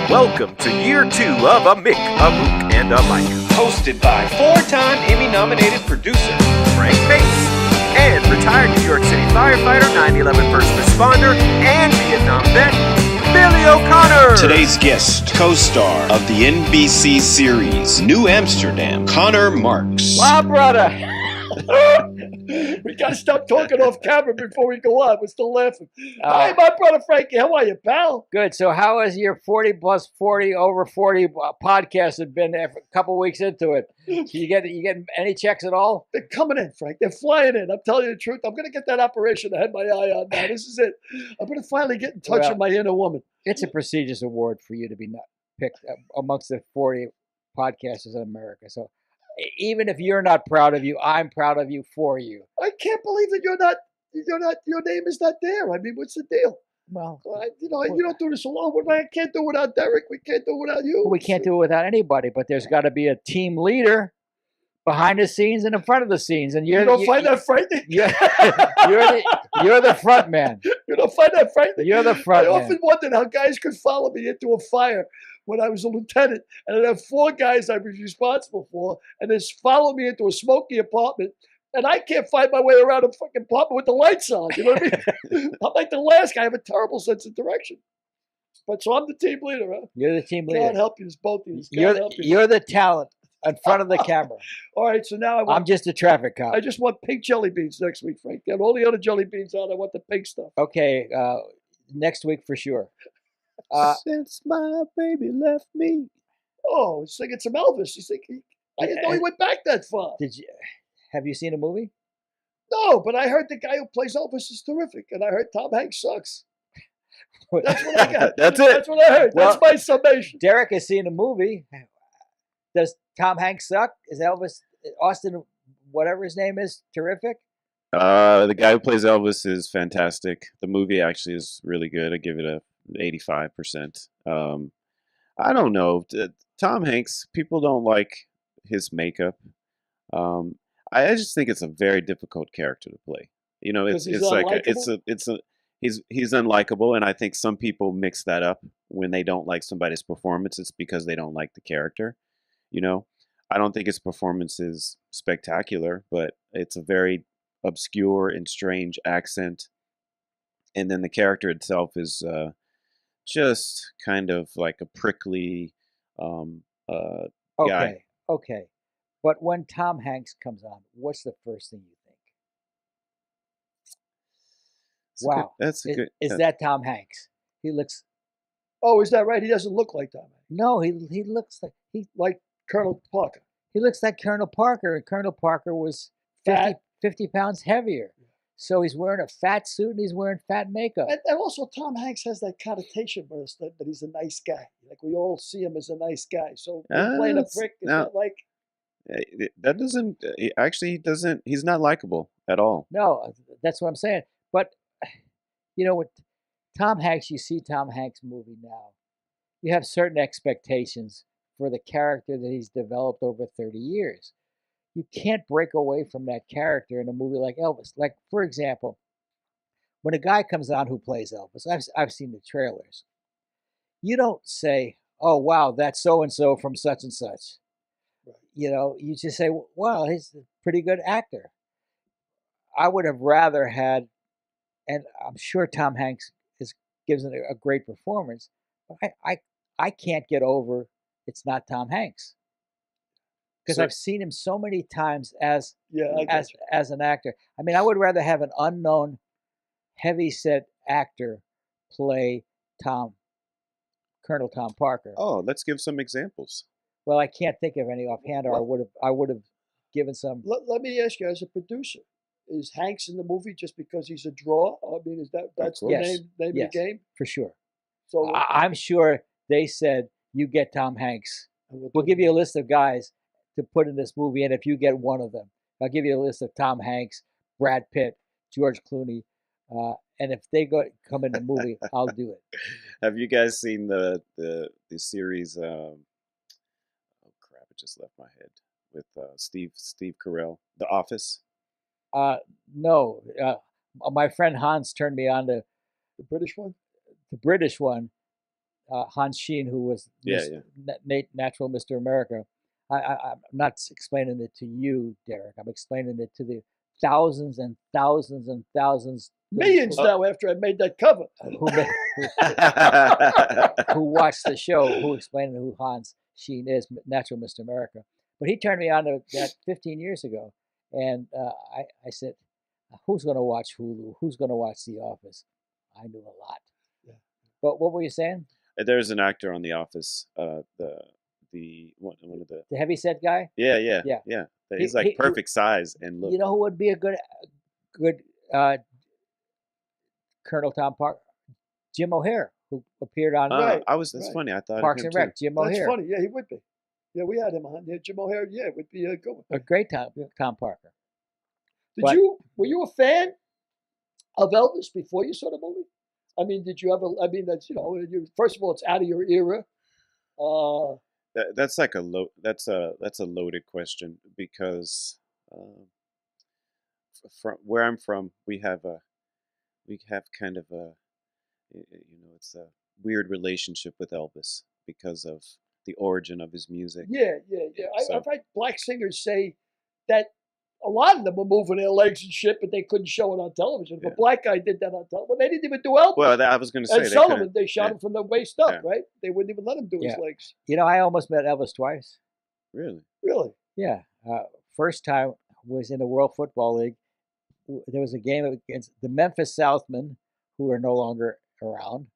Welcome to year 2 of A Mick, a Mook, and a Mike. Hosted by 4-time Emmy-nominated producer Frank Bates and retired New York City firefighter, 9/11 first responder, and Vietnam vet, Billy O'Connor. Today's guest, co-star of the NBC series New Amsterdam, Connor Marx. Wow, brother. We gotta stop talking off camera before we go on. We're still laughing. Hi, my brother Frankie. How are you, pal? Good. So how has your 40 plus 40 over 40 podcast have been a couple weeks into it? You get any checks at all? They're coming in, Frank. They're flying in. I'm telling you the truth. I'm going to get that operation I had my eye on now. This is it. I'm going to finally get in touch with my inner woman. It's a prestigious award for you to be picked amongst the 40 podcasters in America. So even if you're not proud of you, I'm proud of you for you. I can't believe that your name is not there. I mean, what's the deal? Well, you don't do this alone. I can't do it without Derek. We can't do it without you. We can't do it without anybody, but there's got to be a team leader behind the scenes and in front of the scenes. And you don't find that frightening? You're the front man. You don't find that frightening? You're the front man. I often wondered how guys could follow me into a fire when I was a lieutenant, and I'd have 4 guys I was responsible for, and they follow me into a smoky apartment, and I can't find my way around a fucking apartment with the lights on. You know what I mean? I'm like the last guy. I have a terrible sense of direction. But so I'm the team leader, huh? You're the team leader. God help you, it's both of you. You're the talent in front of the camera. All right, so now I'm just a traffic cop. I just want pink jelly beans next week, Frank. Get all the other jelly beans out. I want the pink stuff. Okay, next week for sure. Since my baby left me. Oh, he's singing some Elvis. I didn't know he went back that far. Have you seen a movie? No, but I heard the guy who plays Elvis is terrific, and I heard Tom Hanks sucks. That's what I got. That's it. That's what I heard. That's my summation. Derek has seen a movie. Does Tom Hanks suck? Is Elvis, Austin, whatever his name is, terrific? The guy who plays Elvis is fantastic. The movie actually is really good. I give it a 85%. I don't know. Tom Hanks, people don't like his makeup. I just think it's a very difficult character to play. You know, it's like he's unlikable, and I think some people mix that up when they don't like somebody's performance. It's because they don't like the character. You know, I don't think his performance is spectacular, but it's a very obscure and strange accent, and then the character itself is just kind of like a prickly guy. Okay. But when Tom Hanks comes on, what's the first thing you think? Is that Tom Hanks? He looks. Oh, is that right? He doesn't look like Tom Hanks. No, he looks like Colonel Parker. He looks like Colonel Parker, and Colonel Parker was 50 pounds heavier. So he's wearing a fat suit and he's wearing fat makeup. And also, Tom Hanks has that connotation for us that he's a nice guy. Like, we all see him as a nice guy. So playing a prick is not like. That doesn't. He doesn't. He's not likable at all. No, that's what I'm saying. But, you know, with Tom Hanks, you see Tom Hanks' movie now. You have certain expectations for the character that he's developed over 30 years. You can't break away from that character in a movie like Elvis. Like, for example, when a guy comes on who plays Elvis, I've seen the trailers. You don't say, "Oh, wow, that's so-and-so from such and such." Right. You know, you just say, "Wow, he's a pretty good actor." I would have rather had, and I'm sure Tom Hanks gives it a great performance, but I can't get over it's not Tom Hanks. Because I've seen him so many times as an actor. I mean, I would rather have an unknown, heavy-set actor play Colonel Tom Parker. Oh, let's give some examples. Well, I can't think of any offhand, or I would have given some. Let me ask you, as a producer, is Hanks in the movie just because he's a draw? I mean, that's the name of the game? For sure. So I'm sure they said, "You get Tom Hanks. We'll give you a list of guys to put in this movie, and if you get one of them, I'll give you a list of Tom Hanks, Brad Pitt, George Clooney, and if they come in the movie, I'll do it." Have you guys seen the series? Oh crap! It just left my head. With Steve Carell, The Office. No, my friend Hans turned me on to the British one. The British one. Hans Sheen, who was Yeah, Natural Mr. America. I'm not explaining it to you, Derek. I'm explaining it to the thousands and thousands and thousands. Millions now after I made that cover. Who watched the show, who explained who Hans Sheen is, Natural Mr. America. But he turned me on to that 15 years ago. And I said, who's going to watch Hulu? Who's going to watch The Office? I knew a lot. Yeah. But what were you saying? There's an actor on The Office, one of the heavyset guy? Yeah. He's like perfect size and look. You know who would be a good Colonel Tom Parker? Jim O'Hare, who appeared on That's funny. I thought Parks and Rec. Jim O'Hare. That's funny. Yeah, he would be. Yeah, we had him on. Yeah, Jim O'Hare. Yeah, would be a good one. A great Tom Parker. Were you a fan of Elvis before you saw the movie? I mean, did you ever? I mean, that's first of all, it's out of your era. That's like that's a loaded question because from where I'm from, we have kind of it's a weird relationship with Elvis because of the origin of his music. Yeah. I've heard black singers say that a lot of them were moving their legs and shit, but they couldn't show it on television. If a black guy did that on television, well, they didn't even do Elvis. Well, I was going to say, and Sullivan, they shot him from the waist up, right? They wouldn't even let him do his legs. You know, I almost met Elvis twice. Really? Really? Yeah. First time was in the World Football League. There was a game against the Memphis Southmen, who are no longer around,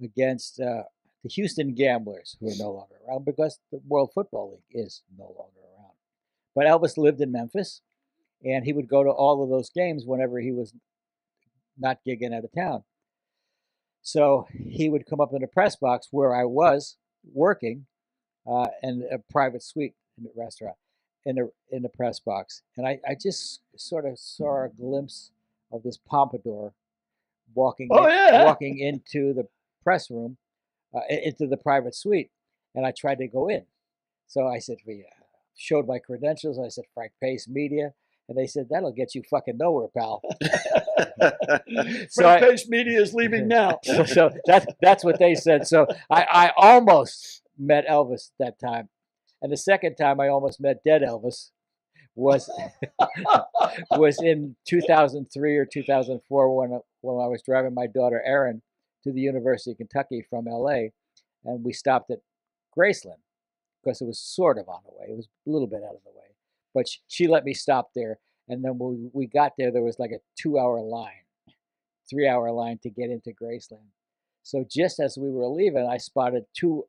against the Houston Gamblers, who are no longer around because the World Football League is no longer around. But Elvis lived in Memphis, and he would go to all of those games whenever he was not gigging out of town. So he would come up in the press box where I was working, in a private suite in the restaurant, in the press box. And I just sort of saw a glimpse of this pompadour walking into the press room, into the private suite. And I tried to go in. So I said, showed my credentials. I said, Frank Pace Media. And they said, that'll get you fucking nowhere, pal. Frank Pace Media is leaving now. So that's what they said. So I almost met Elvis that time. And the second time I almost met dead Elvis was in 2003 or 2004 when I was driving my daughter Erin to the University of Kentucky from LA. And we stopped at Graceland because it was sort of on the way. It was a little bit out of the way. But she let me stop there. And then when we got there was like a 2-hour line, 3-hour line to get into Graceland. So just as we were leaving, I spotted two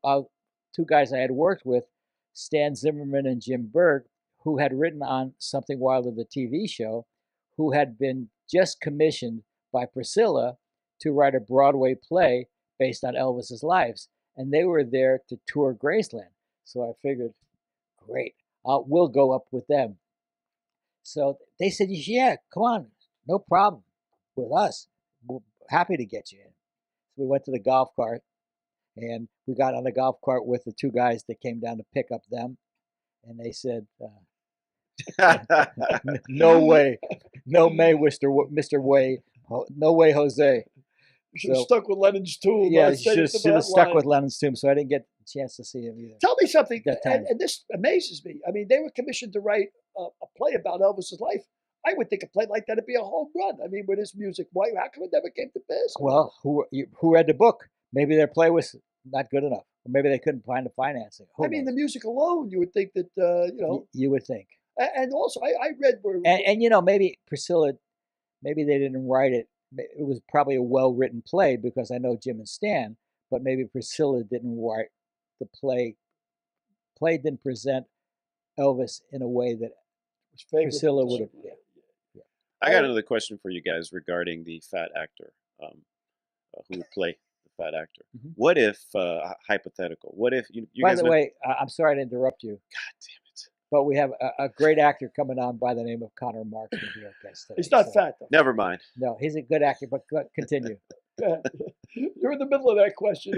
guys I had worked with, Stan Zimmerman and Jim Berg, who had written on Something Wilder, the TV show, who had been just commissioned by Priscilla to write a Broadway play based on Elvis's lives. And they were there to tour Graceland. So I figured, great. We'll go up with them. So they said, yeah, come on, no problem with us. We're happy to get you in. So we went to the golf cart, and we got on the golf cart with the two guys that came down to pick up them. And they said, no way, Mr. Way, no way, Jose. You should have stuck with Lennon's Tomb. Yeah, you should have stuck with Lennon's Tomb, so I didn't get a chance to see him either. Tell me something, and this amazes me. I mean, they were commissioned to write a play about Elvis's life. I would think a play like that would be a home run. I mean, with his music, how come it never came to pass? Well, who read the book? Maybe their play was not good enough, or maybe they couldn't find the financing. I mean, the music alone, you would think that You would think. And also, I read where maybe Priscilla, maybe they didn't write it. It was probably a well-written play because I know Jim and Stan, but maybe Priscilla didn't write the play. Play didn't present Elvis in a way that Priscilla would have. Yeah. I got another question for you guys regarding the fat actor who would play the fat actor. Mm-hmm. What if, hypothetical, what if you By guys... the way, I'm sorry to interrupt you. God damn it. But we have a great actor coming on by the name of Connor Marx. He's not fat, though. Never mind. No, he's a good actor, but continue. You're in the middle of that question.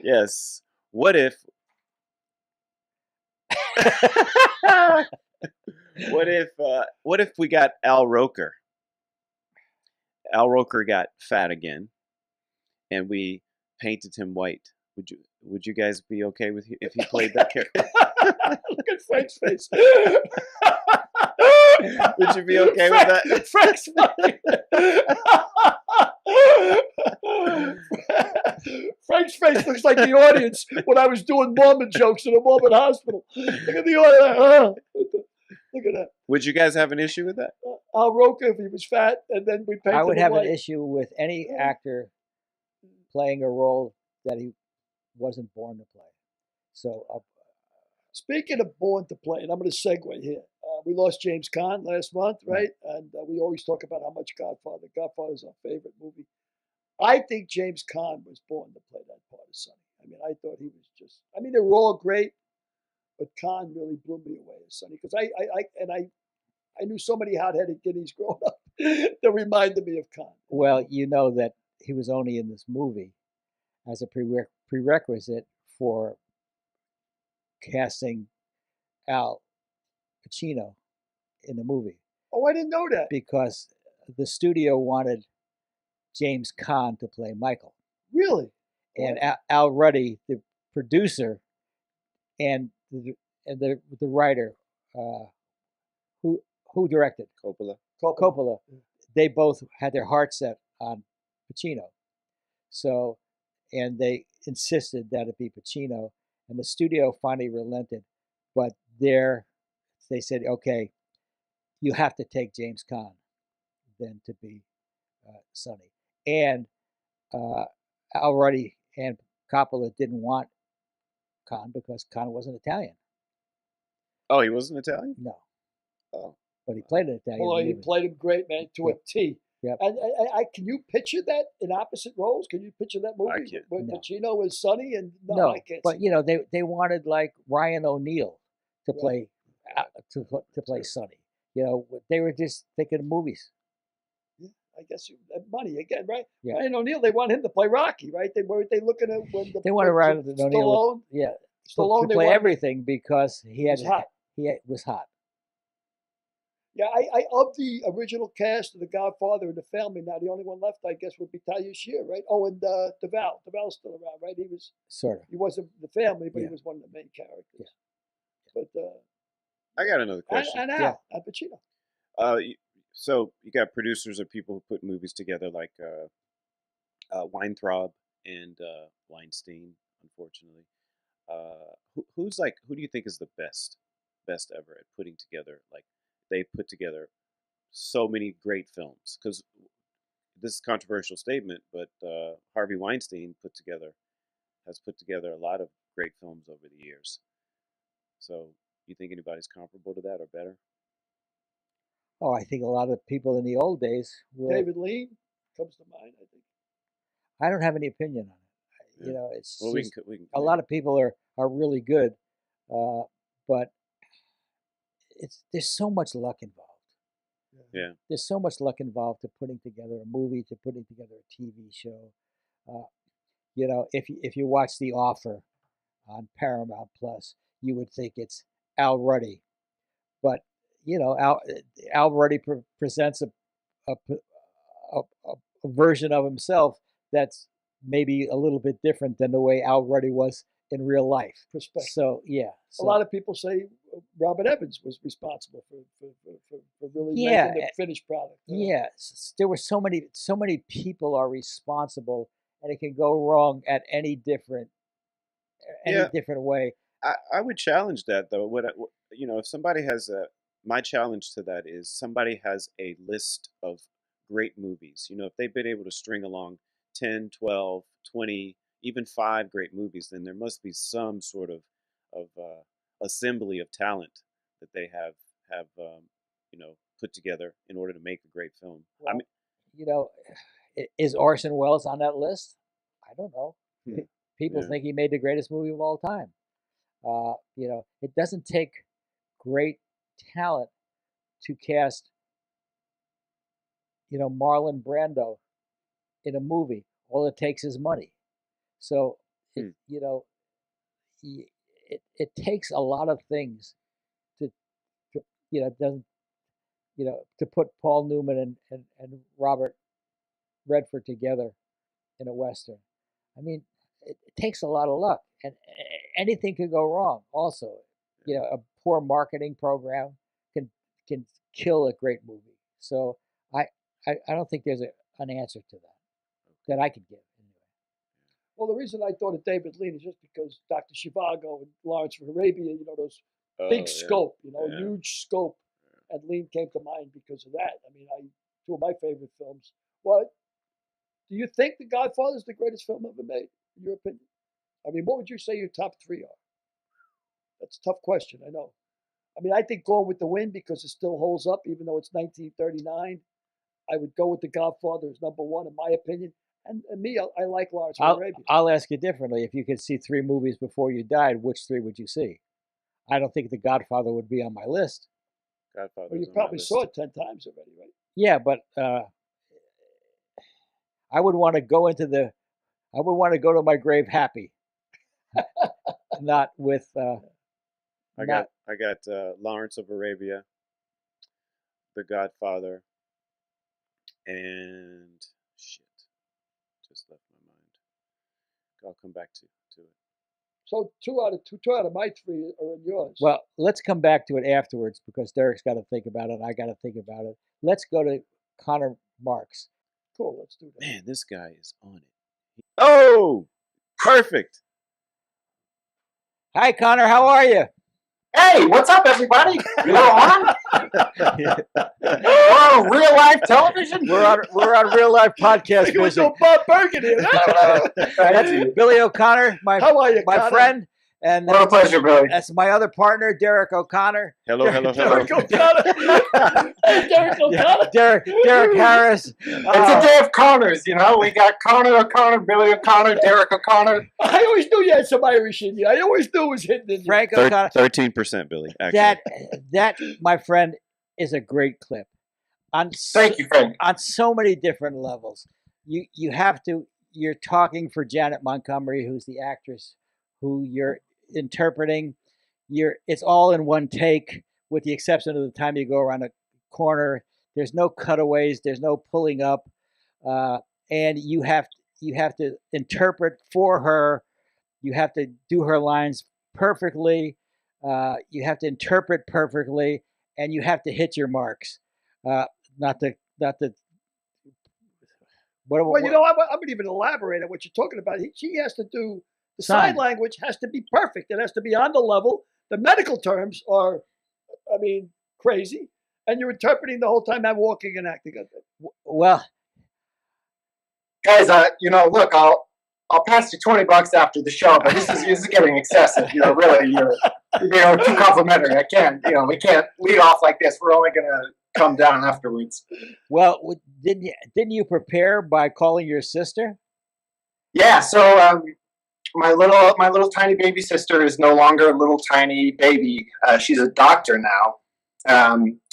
Yes. What if... what if we got Al Roker? Al Roker got fat again, and we painted him white Would you guys be okay with if he played that character? Look at Frank's face. Would you be okay with that? Frank's Frank's face looks like the audience when I was doing Mormon jokes in a Mormon hospital. Look at the audience. Look at that. Would you guys have an issue with that? Al Roker if he was fat, and then we painted I would him have white. an issue with any actor playing a role that he wasn't born to play. So Speaking of born to play, and I'm going to segue here. We lost James Caan last month, right? And we always talk about how much Godfather. Godfather is our favorite movie. I think James Caan was born to play that part of Sonny. I mean, I thought he was just. I mean, they were all great, but Caan really blew me away as Sonny because I knew so many hot-headed kiddies growing up that reminded me of Caan. well, you know that he was only in this movie as a prerequisite for casting Al Pacino in the movie, Oh, I didn't know that. because the studio wanted James Caan to play Michael, Really? and Al Ruddy, the producer, and the writer, who directed Coppola, they both had their heart set on Pacino. So, and they insisted that it be Pacino, and the studio finally relented. But they said, okay, you have to take James Caan then to be Sonny. And Al Ruddy and Coppola didn't want Caan because Caan wasn't Italian. Oh, he wasn't Italian? No. Oh. But he played an Italian. Well, he movie. played him great, man, to a T. Yep. And can you picture that in opposite roles? Can you picture that movie I can't. with No. Pacino as Sonny? And No, I can't. but see you know they wanted like Ryan O'Neal to Right. play to play Sonny. You know, they were just thinking of movies. Yeah, I guess money again, right? Yeah. Ryan O'Neal, they want him to play Rocky, right? They weren't they looking at when the They wanted Ryan when O'Neal, Stallone, yeah, Stallone to they play wanted- everything because he was hot. was hot. Yeah, I of the original cast of The Godfather and The Family. Now the only one left, I guess, would be Talia Shire, right? Oh, and DeVal. DeVal's still around, right? Sort of. He wasn't the family, but Yeah. he was one of the main characters. Yeah. But I got another question. and Al, Al Pacino. So you got producers or people who put movies together like Weintraub and Weinstein, unfortunately. Who do you think is the best ever at putting together, like they put together so many great films? Because this is a controversial statement, but Harvey Weinstein has put together a lot of great films over the years. So you think anybody's comparable to that or better? Oh, I think a lot of people in the old days were. David Lean comes to mind, I think. I don't have any opinion on it. Yeah. You know, it's Well, just, we can a lot of people are really good, but there's so much luck involved. Yeah. There's so much luck involved to putting together a movie, to putting together a TV show. You know, if you watch The Offer on Paramount Plus, you would think it's Al Ruddy, but you know, Al Ruddy presents a version of himself that's maybe a little bit different than the way Al Ruddy was in real life. Perspective. So yeah, A lot of people say Robert Evans was responsible for really Yeah, making the finished product. yeah, there were so many people are responsible, and it can go wrong at any different Yeah. way. I would challenge that though. If somebody has my challenge to that is somebody has a list of great movies. If they've been able to string along 10, 12, 20, even 5 great movies, then there must be some sort of assembly of talent that they have put together in order to make a great film. Well, you know, is Orson Welles on that list? I don't know. People Yeah. think he made the greatest movie of all time. You know, it doesn't take great talent to cast, Marlon Brando in a movie. All it takes is money. So, it takes a lot of things to to put Paul Newman and Robert Redford together in a Western. I mean, it takes a lot of luck, and anything could go wrong. Also, a poor marketing program can kill a great movie. So I don't think there's an answer to that I could give. Well, the reason I thought of David Lean is just because Dr. Zhivago and Lawrence of Arabia, those big scope, huge scope, and Lean came to mind because of that. I mean, two of my favorite films. What do you think The Godfather is the greatest film ever made, in your opinion? I mean, what would you say your top three are? That's a tough question, I know. I mean, I think Gone with the Wind, because it still holds up, even though it's 1939. I would go with The Godfather as number one, in my opinion. And me, I like Lawrence of Arabia. I'll ask you differently. If you could see three movies before you died, which three would you see? I don't think The Godfather would be on my list. Godfather. Well, you probably saw it 10 times already, right? Yeah, but I would want to go to my grave happy, not with. I got Lawrence of Arabia, The Godfather, and shit, just left my mind. I'll come back to it. So two out of my three are in yours. Well, let's come back to it afterwards because Derek's got to think about it. I got to think about it. Let's go to Connor Marx. Cool, let's do that. Man, this guy is on it. Oh, perfect. Hi, Connor. How are you? Hey, what's up, everybody? You're on? We're on real life television? We're on real life podcast. You're so Bob Burgundy. That's Billy O'Connor, How are you, my Connor? friend. And What a pleasure, Billy. that's my other partner, Derek O'Connor. Hello. Derek O'Connor. Hey, Derek O'Connor. Derek Harris. It's a day of Connors, We got Connor O'Connor, Billy O'Connor, Derek O'Onnor. I always knew you had some Irish in you. I always knew it was hidden in you. Frank O'Connor. 13%, Billy. Actually. That, my friend, is a great clip. Thank you, Frank. On so many different levels. You're talking for Janet Montgomery, who's the actress who you're interpreting. It's all in one take, with the exception of the time you go around a corner. There's no cutaways, there's no pulling up, and you have to interpret for her. You have to do her lines perfectly. You have to interpret perfectly, and you have to hit your marks. Not to. Well, I'm going to even elaborate on what you're talking about. She has to do. The sign language has to be perfect. It has to be on the level. The medical terms are, crazy. And you're interpreting the whole time I'm walking and acting. Well, Guys, look, I'll pass you $20 after the show, but this is getting excessive. Really, you're too complimentary. I can't. We can't lead off like this. We're only gonna come down afterwards. Well, didn't you prepare by calling your sister? Yeah. So my little tiny baby sister is no longer a little tiny baby. She's a doctor now.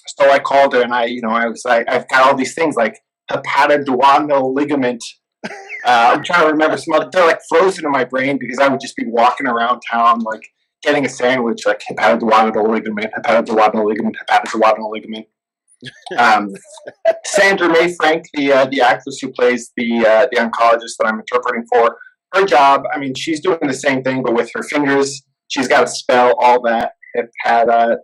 So I called her and I was like, I've got all these things like hepatoduodenal ligament. I'm trying to remember they're like frozen in my brain because I would just be walking around town like getting a sandwich like hepatoduodenal ligament, hepatoduodenal ligament, hepatoduodenal ligament. Sandra May Frank, the actress who plays the oncologist that I'm interpreting for, her job, she's doing the same thing, but with her fingers. She's got to spell all that hepatoduodenal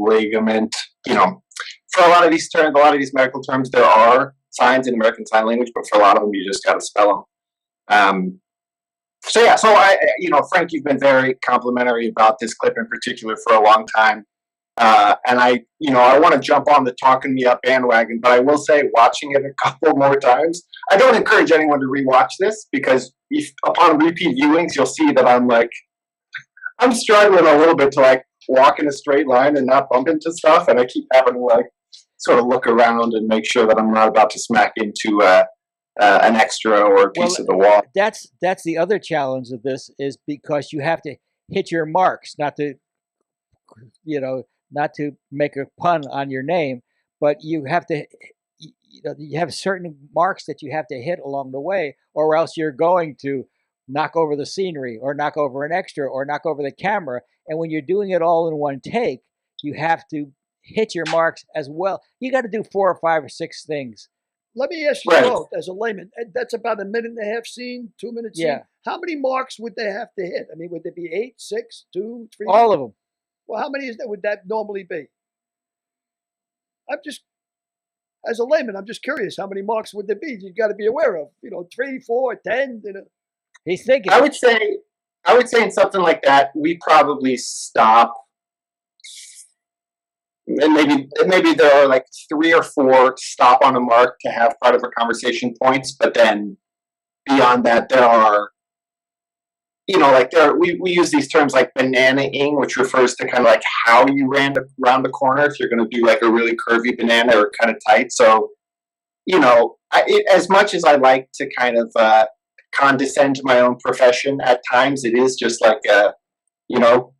ligament. For a lot of these terms, a lot of these medical terms, there are signs in American Sign Language, but for a lot of them, you just got to spell them. So I, Frank, you've been very complimentary about this clip in particular for a long time. And I want to jump on the talking me up bandwagon, but I will say watching it a couple more times, I don't encourage anyone to rewatch this because upon repeat viewings, you'll see that I'm struggling a little bit to walk in a straight line and not bump into stuff. And I keep having to sort of look around and make sure that I'm not about to smack into an extra or a piece of the wall. That's the other challenge of this is because you have to hit your marks, not to make a pun on your name, but you have to, you have certain marks that you have to hit along the way, or else you're going to knock over the scenery or knock over an extra or knock over the camera. And when you're doing it all in one take, you have to hit your marks as well. You got to do 4 or 5 or 6 things let me ask you Right. both as a layman. That's about a 1.5-minute scene, 2-minute scene. Yeah. How many marks would they have to hit? I mean, would it be 8, 6, 2, 3? All of them. Well, how many would that normally be? I'm just, as a layman, I'm just curious. How many marks would there be? You've got to be aware of. 3, 4, 10. He's thinking. I would say in something like that, we probably stop. And maybe there are like 3 or 4 stop on a mark to have part of a conversation points, but then beyond that, there are, we use these terms like banana-ing, which refers to kind of like how you ran around the corner if you're going to do like a really curvy banana or kind of tight. So, as much as I like to kind of condescend to my own profession, at times it is just like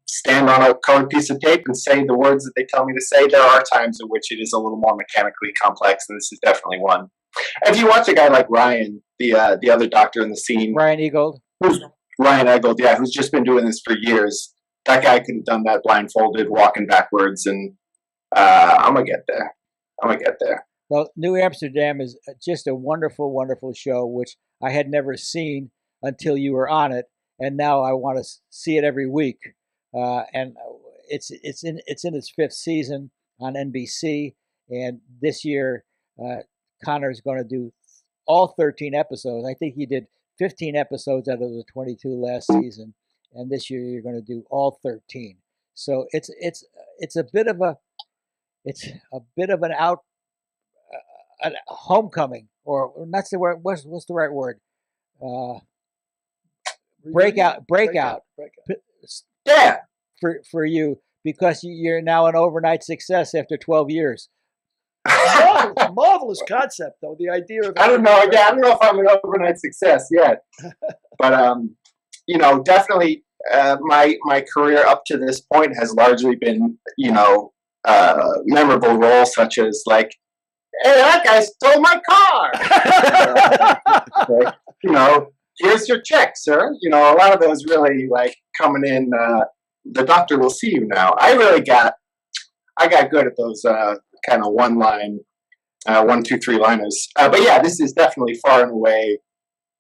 stand on a colored piece of tape and say the words that they tell me to say. There are times in which it is a little more mechanically complex, and this is definitely one. If you watch a guy like Ryan, the other doctor in the scene, Ryan Eagold, who's just been doing this for years, that guy could have done that blindfolded, walking backwards, and I'm gonna get there. Well, New Amsterdam is just a wonderful, wonderful show, which I had never seen until you were on it, and now I want to see it every week. And it's in its 5th season on NBC, and this year Connor's going to do all 13 episodes. I think he did 15 episodes out of the 22 last season, and this year you're going to do all 13. So it's a bit of an homecoming, or that's the word. What's the right word? Breakout. Yeah. For you, because you're now an overnight success after 12 years. Marvelous concept, though. The idea of I don't know if I'm an overnight success yet, but definitely my career up to this point has largely been memorable roles such as like, hey, that guy stole my car. Here's your check, sir. A lot of those really like coming in. The doctor will see you now. I got good at those kind of 1-line, 1, 2, 3 liners. But yeah, this is definitely far and away,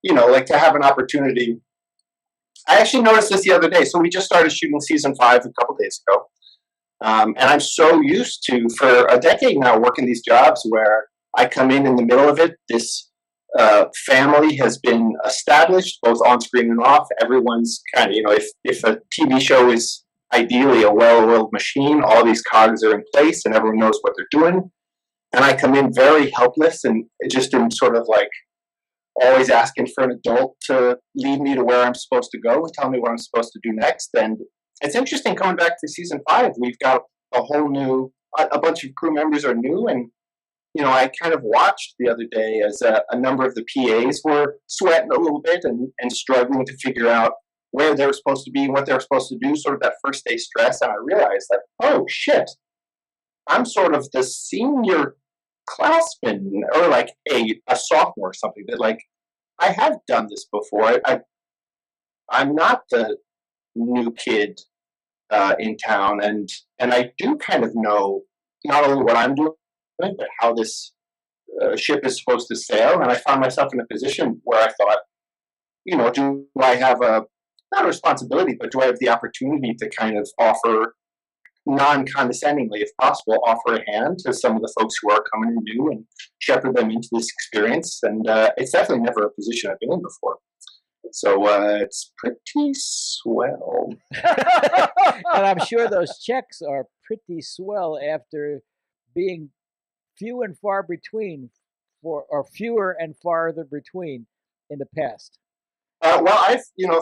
like to have an opportunity. I actually noticed this the other day. So we just started shooting season 5 a couple days ago. And I'm so used to, for a decade now, working these jobs where I come in the middle of it. This family has been established both on screen and off. Everyone's kind of, if a TV show is ideally a well-oiled machine, all these cogs are in place and everyone knows what they're doing. And I come in very helpless and just in sort of like always asking for an adult to lead me to where I'm supposed to go and tell me what I'm supposed to do next. And it's interesting coming back to season 5. We've got a whole new, a bunch of crew members are new, and I kind of watched the other day as a number of the PAs were sweating a little bit and struggling to figure out where they were supposed to be and what they were supposed to do, sort of that first day stress. And I realized that, oh shit, I'm sort of the senior classman or like a sophomore or something, that like I have done this before. I'm not the new kid in town, and I do kind of know not only what I'm doing, but how this ship is supposed to sail. And I found myself in a position where I thought, do I have not a responsibility, but do I have the opportunity to kind of offer, non-condescendingly if possible, offer a hand to some of the folks who are coming in new and shepherd them into this experience? And it's definitely never a position I've been in before. So it's pretty swell. And I'm sure those checks are pretty swell after being few and far between, or fewer and farther between in the past. Well,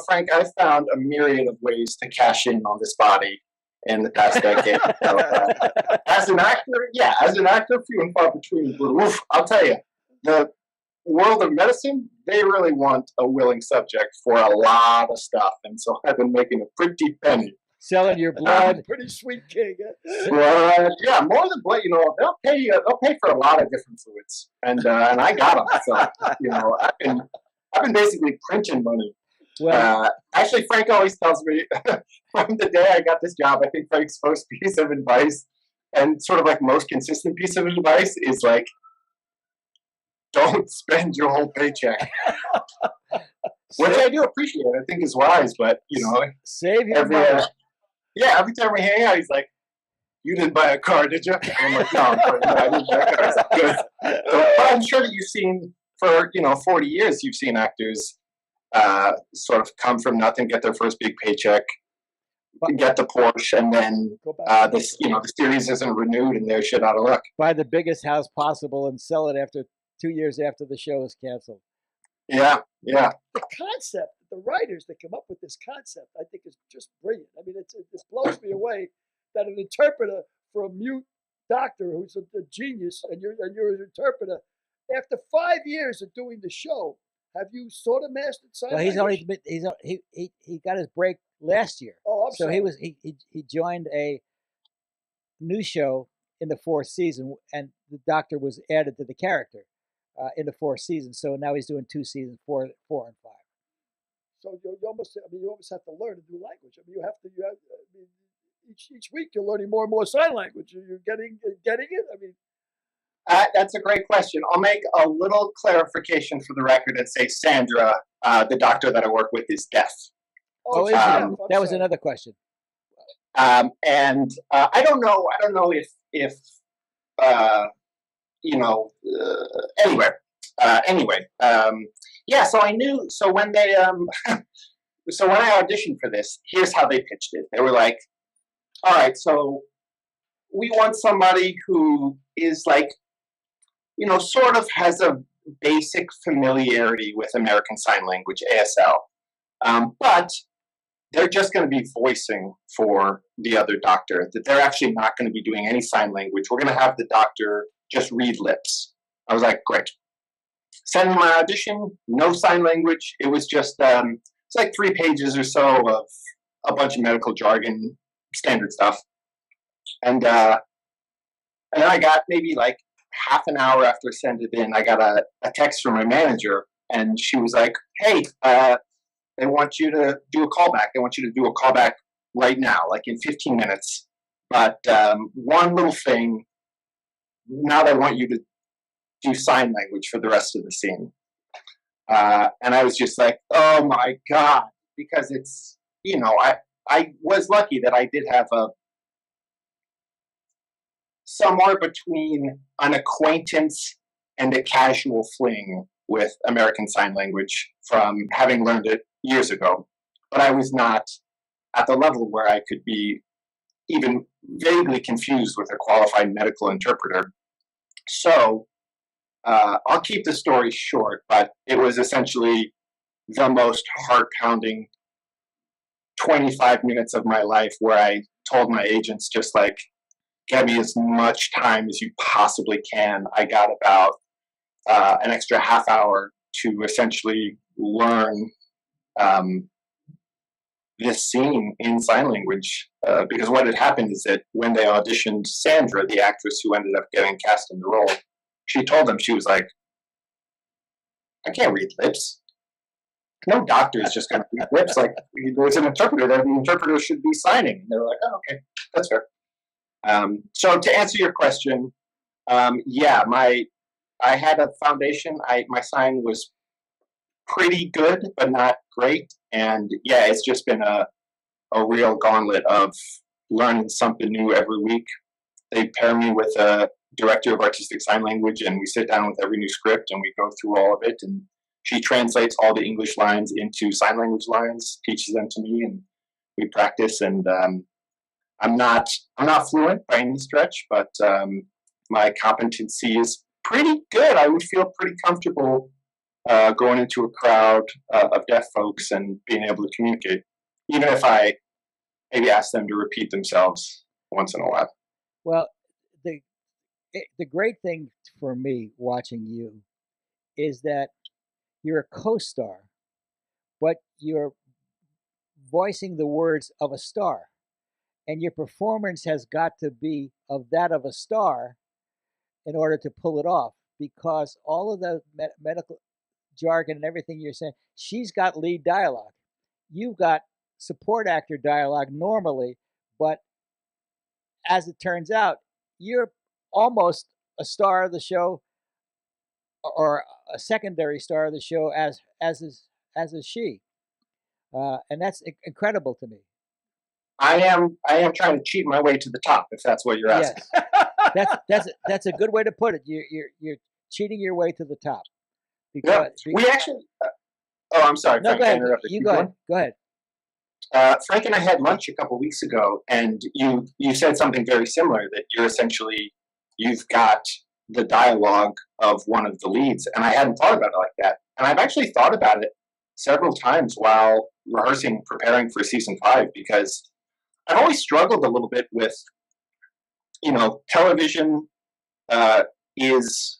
Frank, I've found a myriad of ways to cash in on this body in the past decade. As an actor, few and far between. Oof, I'll tell you, the world of medicine, they really want a willing subject for a lot of stuff, and so I've been making a pretty penny. Selling your blood. Pretty sweet gig. Yeah, more than blood. They'll pay for a lot of different fluids, and I got them. So I've been basically printing money. Well, actually, Frank always tells me from the day I got this job, I think Frank's first piece of advice, and sort of like most consistent piece of advice, is like, don't spend your whole paycheck. Which I do appreciate. I think is wise, but save your money. Every time we hang out, he's like, "You didn't buy a car, did you?" And I'm like, "No, I didn't buy a car." It's like, good. But I'm sure that you've seen for 40 years, you've seen actors sort of come from nothing, get their first big paycheck, get the Porsche, and then the series isn't renewed, and they're shit out of luck. Buy the biggest house possible and sell it after 2 years after the show is canceled. Yeah. The concept, the writers that come up with this concept, I think is just brilliant. I mean, it blows me away that an interpreter for a mute doctor who's a genius, and you're an interpreter. After 5 years of doing the show, have you sort of mastered sign language? He got his break last year. Oh, I'm sorry. He joined a new show in the 4th season, and the doctor was added to the character in the 4th season. So now he's doing 2 seasons, 4 and 5. So you almost have to learn a new language. I mean, each week you're learning more and more sign language. You're getting it. I mean, that's a great question. I'll make a little clarification for the record and say Sandra, the doctor that I work with, is deaf. Oh, that was another question. And I don't know if anyway. So I knew. So when they so when I auditioned for this, here's how they pitched it. They were like, "All right, so we want somebody who is like, sort of has a basic familiarity with American Sign Language, ASL, but they're just going to be voicing for the other doctor, that they're actually not going to be doing any sign language. We're going to have the doctor just read lips." I was like, great. Send me my audition, no sign language. It was just, it's like 3 pages or so of a bunch of medical jargon, standard stuff. And then I got maybe like half an hour after I sent it in, I got a text from my manager, and she was like, "Hey, they want you to do a callback. They want you to do a callback right now, like in 15 minutes. But one little thing, now they want you to do sign language for the rest of the scene." And I was just like, oh my God, because it's, I was lucky that I did have somewhere between an acquaintance and a casual fling with American Sign Language from having learned it years ago. But I was not at the level where I could be even vaguely confused with a qualified medical interpreter. So I'll keep the story short, but it was essentially the most heart-pounding 25 minutes of my life, where I told my agents, just like, get me as much time as you possibly can. I got about an extra half hour to essentially learn this scene in sign language, because what had happened is that when they auditioned Sandra, the actress who ended up getting cast in the role, she told them, she was like, "I can't read lips. No doctor is just going to read lips. Like, there's an interpreter there. The interpreter should be signing." And they were like, "Oh, okay, that's fair." So to answer your question, I had a foundation. My sign was pretty good, but not great. And yeah, it's just been a real gauntlet of learning something new every week. They pair me with a director of artistic sign language, and we sit down with every new script and we go through all of it. And she translates all the English lines into sign language lines, teaches them to me, and we practice. And I'm not fluent by any stretch, but my competency is pretty good. I would feel pretty comfortable going into a crowd of deaf folks and being able to communicate, even if I maybe ask them to repeat themselves once in a while. Well, the great thing for me watching you is that you're a co-star, but you're voicing the words of a star, and your performance has got to be of that of a star in order to pull it off, because all of the medical jargon and everything you're saying, she's got lead dialogue. You've got support actor dialogue normally, but as it turns out, you're almost a star of the show or a secondary star of the show as is she, and that's incredible to me. I am trying to cheat my way to the top, if that's what you're asking. Yes, that's a good way to put it. You're cheating your way to the top. Yeah, we actually. Oh, I'm sorry. No, Frank, go ahead. I interrupted. You go ahead. Go ahead. Frank and I had lunch a couple weeks ago, and you said something very similar, that you've got the dialogue of one of the leads, and I hadn't thought about it like that. And I've actually thought about it several times while rehearsing, preparing for season 5, because I've always struggled a little bit with, television is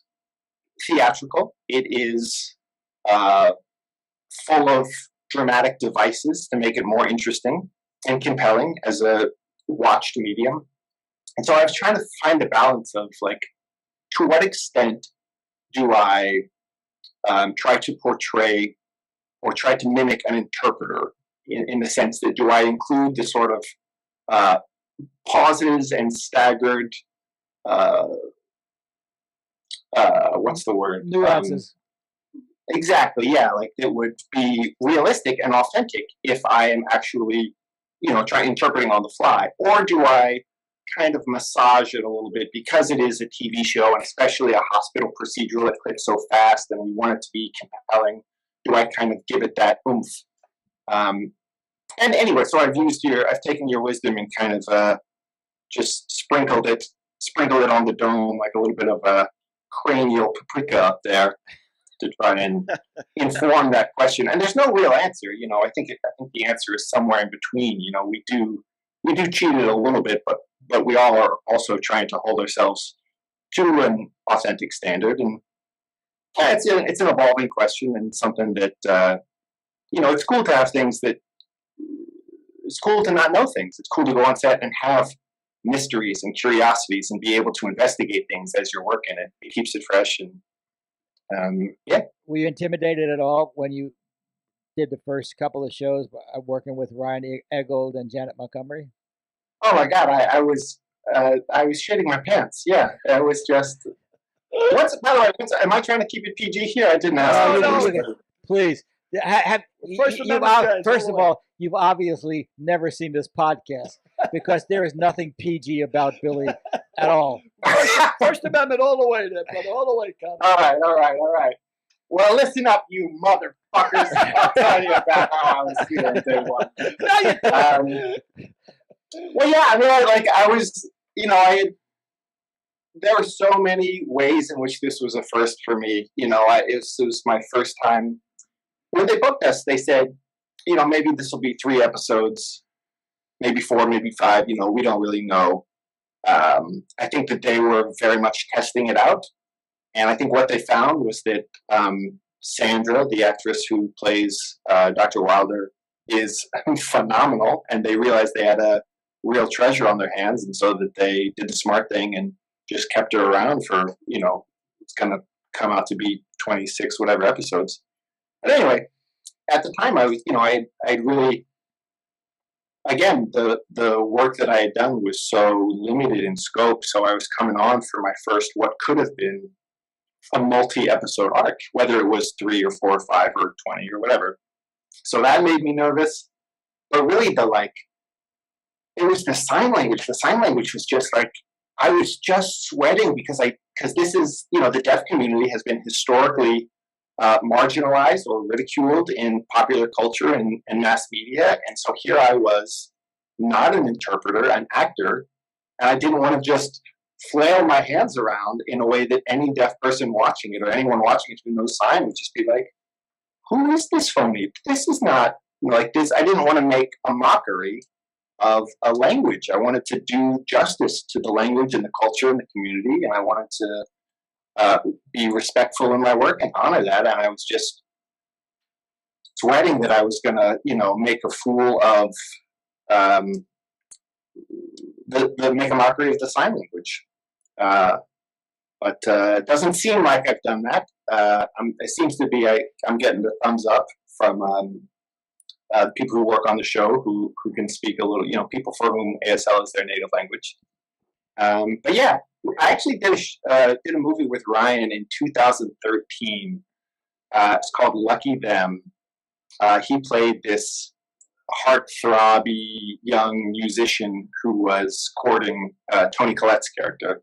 theatrical. It is full of dramatic devices to make it more interesting and compelling as a watched medium. And so I was trying to find a balance of, like, to what extent do I try to portray or try to mimic an interpreter, in the sense that, do I include the sort of pauses and staggered, what's the word? Nuances. Exactly, yeah. Like, it would be realistic and authentic if I am actually, interpreting on the fly. Or do I kind of massage it a little bit because it is a TV show, and especially a hospital procedural that clicks so fast and we want it to be compelling? Do I kind of give it that oomph? And anyway, so I've taken your wisdom and kind of just sprinkled it on the dome, like a little bit of a cranial paprika up there, to try and inform that question. And there's no real answer. I think the answer is somewhere in between. We do cheat it a little bit, but we all are also trying to hold ourselves to an authentic standard. And it's an evolving question, and something that it's cool to have things that. It's cool to not know things. It's cool to go on set and have mysteries and curiosities and be able to investigate things as you're working. It keeps it fresh. And yeah. Were you intimidated at all when you did the first couple of shows working with Ryan Eggold and Janet Montgomery? Oh my God, I was shitting my pants. Yeah, it was just. By the way, am I trying to keep it PG here? I didn't ask. No, please. First of all, you've obviously never seen this podcast, because there is nothing PG about Billy at all. First Amendment all the way there, brother, all the way, Con. All right. Well, listen up, you motherfuckers. I'll tell you about how I was feeling day one. Well, yeah, I was, there were so many ways in which this was a first for me. It was my first time. When they booked us, they said, maybe this will be 3 episodes, maybe 4, maybe 5, we don't really know. I think that they were very much testing it out. And I think what they found was that Sandra, the actress who plays Dr. Wilder, is phenomenal. And they realized they had a real treasure on their hands. And so that they did the smart thing and just kept her around for, it's going to come out to be 26 whatever episodes. But anyway, at the time I was, I'd really, again, the work that I had done was so limited in scope. So I was coming on for my first, what could have been a multi-episode arc, whether it was 3 or 4 or 5 or 20 or whatever. So that made me nervous. But really it was the sign language. The sign language was just like, I was just sweating because this is, the deaf community has been historically marginalized or ridiculed in popular culture and mass media. And so here I was, not an interpreter, an actor, and I didn't want to just flail my hands around in a way that any deaf person watching it or anyone watching it who knows sign would just be like, who is this phony? This is not like this. I didn't want to make a mockery of a language. I wanted to do justice to the language and the culture and the community, and I wanted to be respectful in my work and honor that. And I was just sweating that I was going to, make a fool of make a mockery of the sign language. But it doesn't seem like I've done that. It seems to be I'm getting the thumbs up from people who work on the show who can speak a little, people for whom ASL is their native language. But yeah, I actually did a movie with Ryan in 2013. It's called Lucky Them. He played this heartthrobby young musician who was courting Toni Collette's character,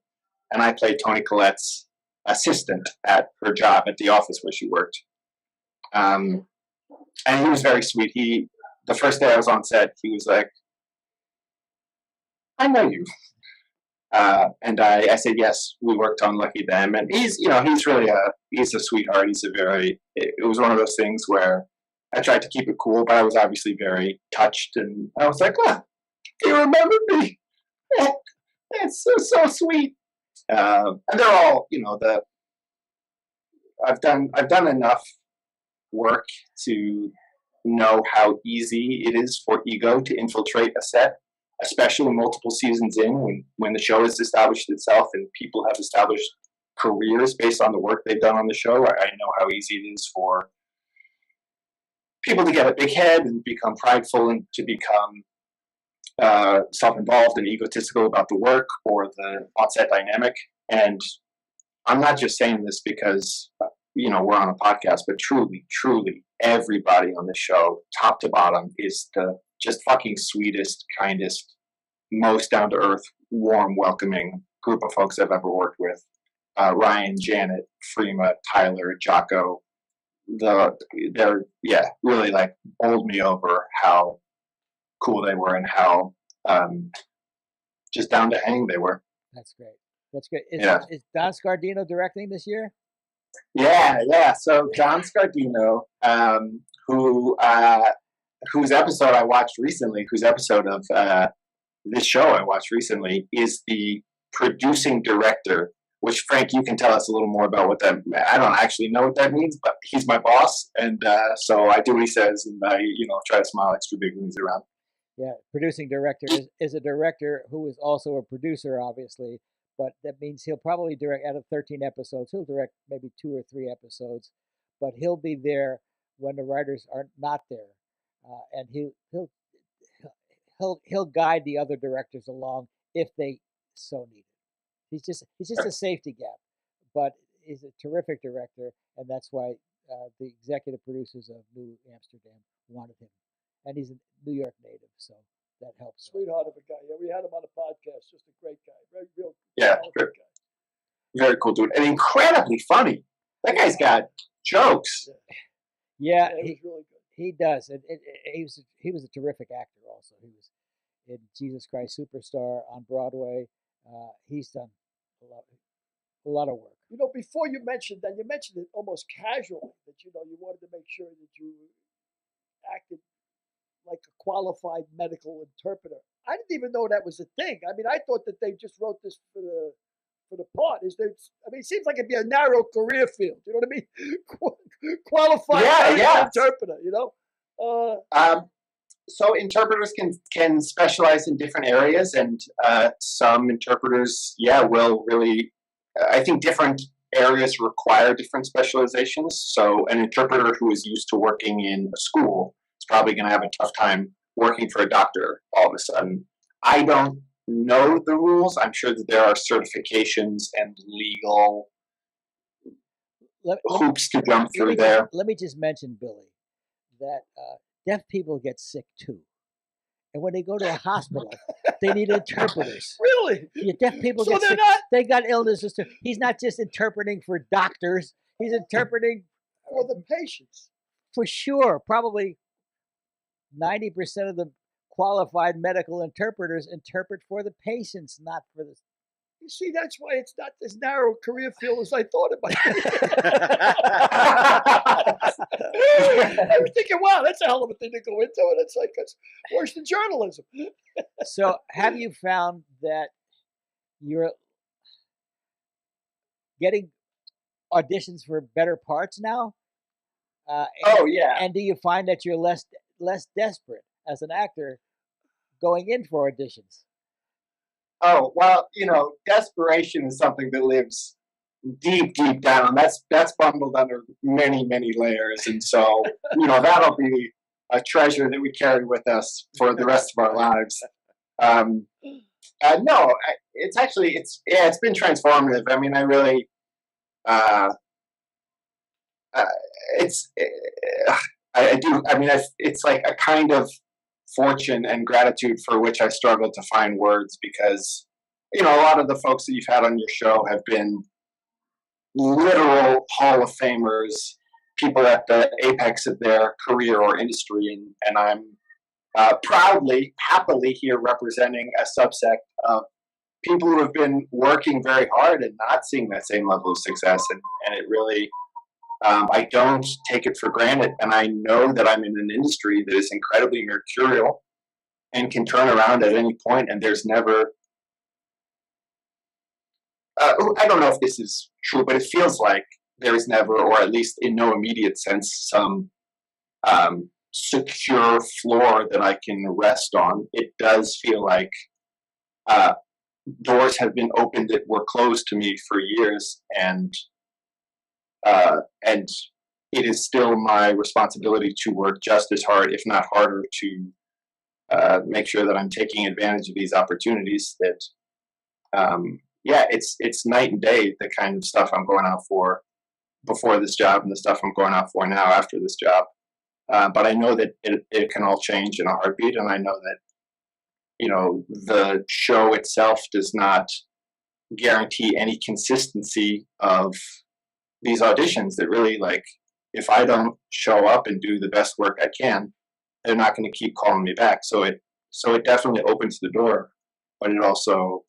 and I played Toni Collette's assistant at her job at the office where she worked. And he was very sweet. The first day I was on set, he was like, "I know you." And I said, "Yes, we worked on Lucky Them." And he's really he's a sweetheart. It was one of those things where I tried to keep it cool, but I was obviously very touched. And I was like, "Oh, you remembered me. It's so sweet." And they're all, I've done enough work to know how easy it is for ego to infiltrate a set, especially multiple seasons in, when the show has established itself and people have established careers based on the work they've done on the show. I know how easy it is for people to get a big head and become prideful and to become self-involved and egotistical about the work or the on-set dynamic. And I'm not just saying this because we're on a podcast, but truly everybody on this show, top to bottom, is the just fucking sweetest, kindest, most down-to-earth, warm, welcoming group of folks I've ever worked with. Ryan, Janet, Freema, Tyler, Jocko, they're really like bowled me over how cool they were and how just down to hang they were. That's great. Is Don Scardino directing this year? Yeah. So Don Scardino, whose episode I watched recently, whose episode of this show I watched recently, is the producing director, which, Frank, you can tell us a little more about what that, I don't actually know what that means, but he's my boss, and so I do what he says, and I, try to smile extra big when he's around. Yeah, producing director is a director who is also a producer, obviously, but that means he'll probably direct, out of 13 episodes, he'll direct maybe 2 or 3 episodes, but he'll be there when the writers are not there, and he'll guide the other directors along if they so need it. He's just a safety gap, but he's a terrific director, and that's why the executive producers of New Amsterdam wanted him, and he's a New York native, so that helps. Sweetheart of a guy. Yeah, we had him on a podcast. Just a great guy. Very real. Guy. Very cool dude, and incredibly funny. That guy's got jokes. Yeah, he was really good. He does, and he was a terrific actor. Also, he was in Jesus Christ Superstar on Broadway. He's done a lot of work. Before you mentioned it almost casually that you wanted to make sure that you acted like a qualified medical interpreter. I didn't even know that was a thing. I mean, I thought that they just wrote this for the part. It seems like it'd be a narrow career field. You know what I mean? Qualified medical interpreter. So interpreters can specialize in different areas, and some interpreters, will really. I think different areas require different specializations. So an interpreter who is used to working in a school is probably going to have a tough time working for a doctor all of a sudden. I don't know the rules. I'm sure that there are certifications and legal hoops to jump through there. Let me just mention, Billy, that deaf people get sick too. And when they go to a hospital, they need interpreters. Really? Yeah, deaf people get sick. They got illnesses too. He's not just interpreting for doctors. He's interpreting for the patients. For sure. Probably 90% of the qualified medical interpreters interpret for the patients, not for the... You see, that's why it's not as narrow a career field as I thought it might be. I was thinking, wow, that's a hell of a thing to go into, and it's worse than journalism. So have you found that you're getting auditions for better parts now? And do you find that you're less desperate as an actor going in for auditions? Oh, well, desperation is something that lives deep down. That's bundled under many, many layers. And so, that'll be a treasure that we carry with us for the rest of our lives. No, it's been transformative. I mean, I really, it's like a kind of fortune and gratitude for which I struggle to find words, because, a lot of the folks that you've had on your show have been literal Hall of Famers, people at the apex of their career or industry, and I'm proudly, happily here representing a subsect of people who have been working very hard and not seeing that same level of success, and it really, I don't take it for granted, and I know that I'm in an industry that is incredibly mercurial and can turn around at any point, and there's never, I don't know if this is true, but it feels like there is never, or at least in no immediate sense, some secure floor that I can rest on. It does feel like doors have been opened that were closed to me for years, and it is still my responsibility to work just as hard, if not harder, to make sure that I'm taking advantage of these opportunities. That it's night and day, the kind of stuff I'm going out for before this job and the stuff I'm going out for now after this job. But I know that it can all change in a heartbeat, and I know that the show itself does not guarantee any consistency of these auditions. That really, like, if I don't show up and do the best work I can, they're not going to keep calling me back. So it definitely opens the door, but it also,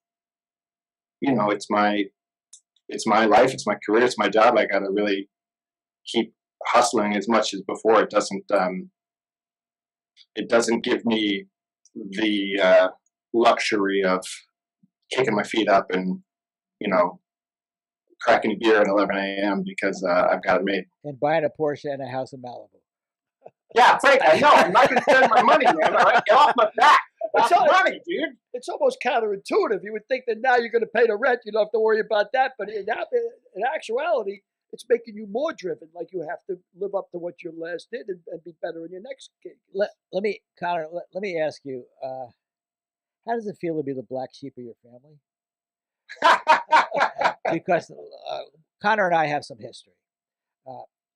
it's my life, it's my career, it's my job. I got to really keep hustling as much as before. It doesn't give me the luxury of kicking my feet up and cracking a beer at 11 a.m. because I've got it made. And buying a Porsche and a house in Malibu. Yeah, Frank, I know. I'm not going to spend my money, man. All right, get off my back. That's money, dude. It's almost counterintuitive. You would think that now you're going to pay the rent, you don't have to worry about that. But in actuality, it's making you more driven. Like you have to live up to what you last did and be better in your next gig. Let me ask you, how does it feel to be the black sheep of your family? Because Connor and I have some history.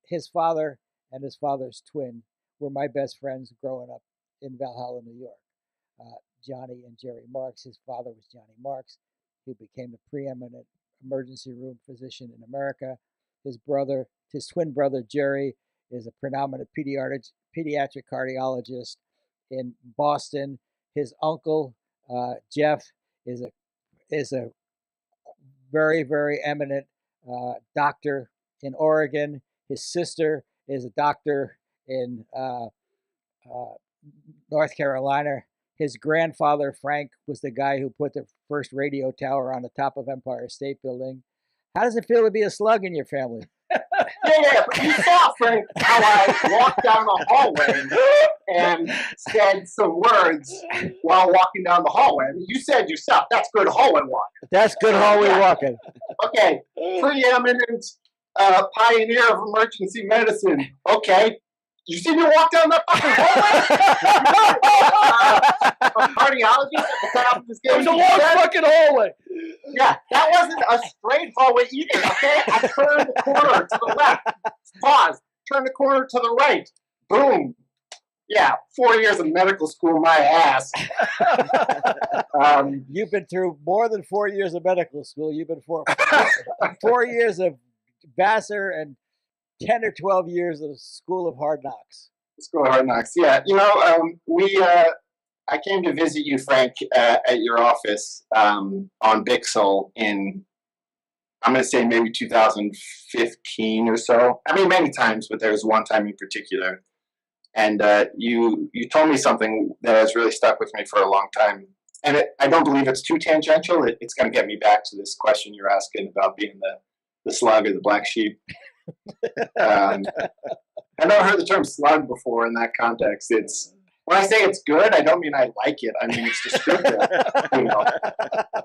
His father and his father's twin were my best friends growing up in Valhalla, New York. Johnny and Jerry Marx. His father was Johnny Marx, who became the preeminent emergency room physician in America. His twin brother Jerry, is a predominant pediatric cardiologist in Boston. His uncle Jeff is a very, very eminent doctor in Oregon. His sister is a doctor in North Carolina. His grandfather, Frank, was the guy who put the first radio tower on the top of Empire State Building. How does it feel to be a slug in your family? Yeah, but you saw, Frank, how I walked down the hallway and said some words while walking down the hallway. I mean, you said yourself, that's good hallway walking. That's good hallway walking. Okay, preeminent pioneer of emergency medicine. Okay. You see me walk down that fucking hallway? A cardiologist at the top of this game. It was a long fucking hallway. Yeah, that wasn't a straight hallway either, okay? I turned the corner to the left. Pause. Turn the corner to the right. Boom. Yeah, 4 years of medical school, my ass. You've been through more than 4 years of medical school. You've been 4 years of Vassar and 10 or 12 years of School of Hard Knocks. School of Hard Knocks, yeah. I came to visit you, Frank, at your office on Bixel in, I'm going to say maybe 2015 or so. I mean, many times, but there was one time in particular. And you told me something that has really stuck with me for a long time. And I don't believe it's too tangential. It's going to get me back to this question you're asking about being the slug or the black sheep. I've never heard the term slug before in that context. When I say it's good, I don't mean I like it. I mean it's descriptive,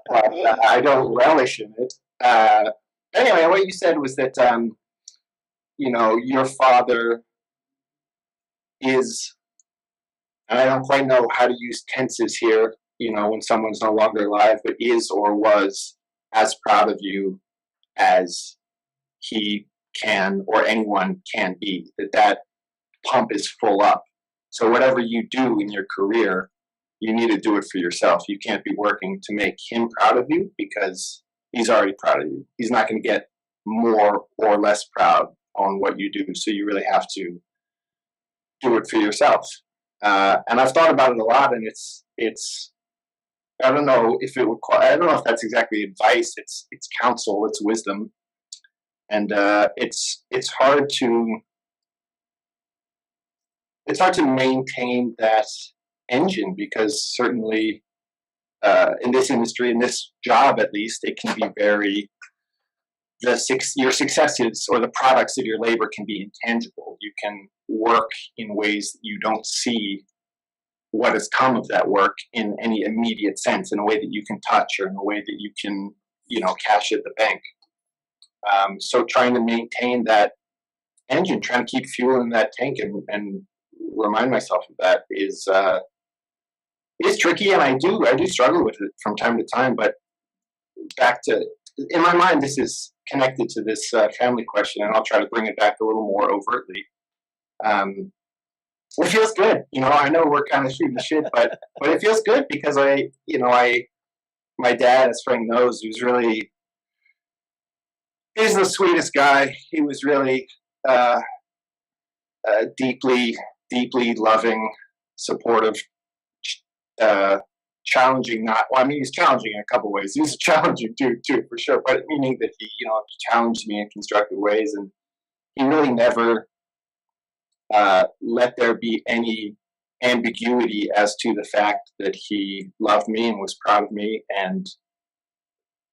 but I don't relish in it. Anyway, what you said was that your father is, and I don't quite know how to use tenses here, when someone's no longer alive, but is or was as proud of you as he can or anyone can be, that pump is full up. So whatever you do in your career, you need to do it for yourself. You can't be working to make him proud of you because he's already proud of you. He's not going to get more or less proud on what you do. So you really have to do it for yourself. And I've thought about it a lot, and it's I don't know if that's exactly advice. It's counsel. It's wisdom, and it's hard to maintain that engine, because certainly in this industry, in this job at least, it can be very your successes or the products of your labor can be intangible. You can work in ways that you don't see what has come of that work in any immediate sense, in a way that you can touch or in a way that you can, cash at the bank. So trying to maintain that engine, trying to keep fuel in that tank and remind myself of that is tricky, and I do struggle with it from time to time. But back to, in my mind, this is connected to this family question, and I'll try to bring it back a little more overtly. It feels good, I know we're kind of shooting the shit, but it feels good because my dad, as Frank knows, he's the sweetest guy. He was really deeply loving, supportive, challenging. He's challenging in a couple ways. He's a challenging dude too, for sure. But meaning that he, challenged me in constructive ways, and he really never let there be any ambiguity as to the fact that he loved me and was proud of me and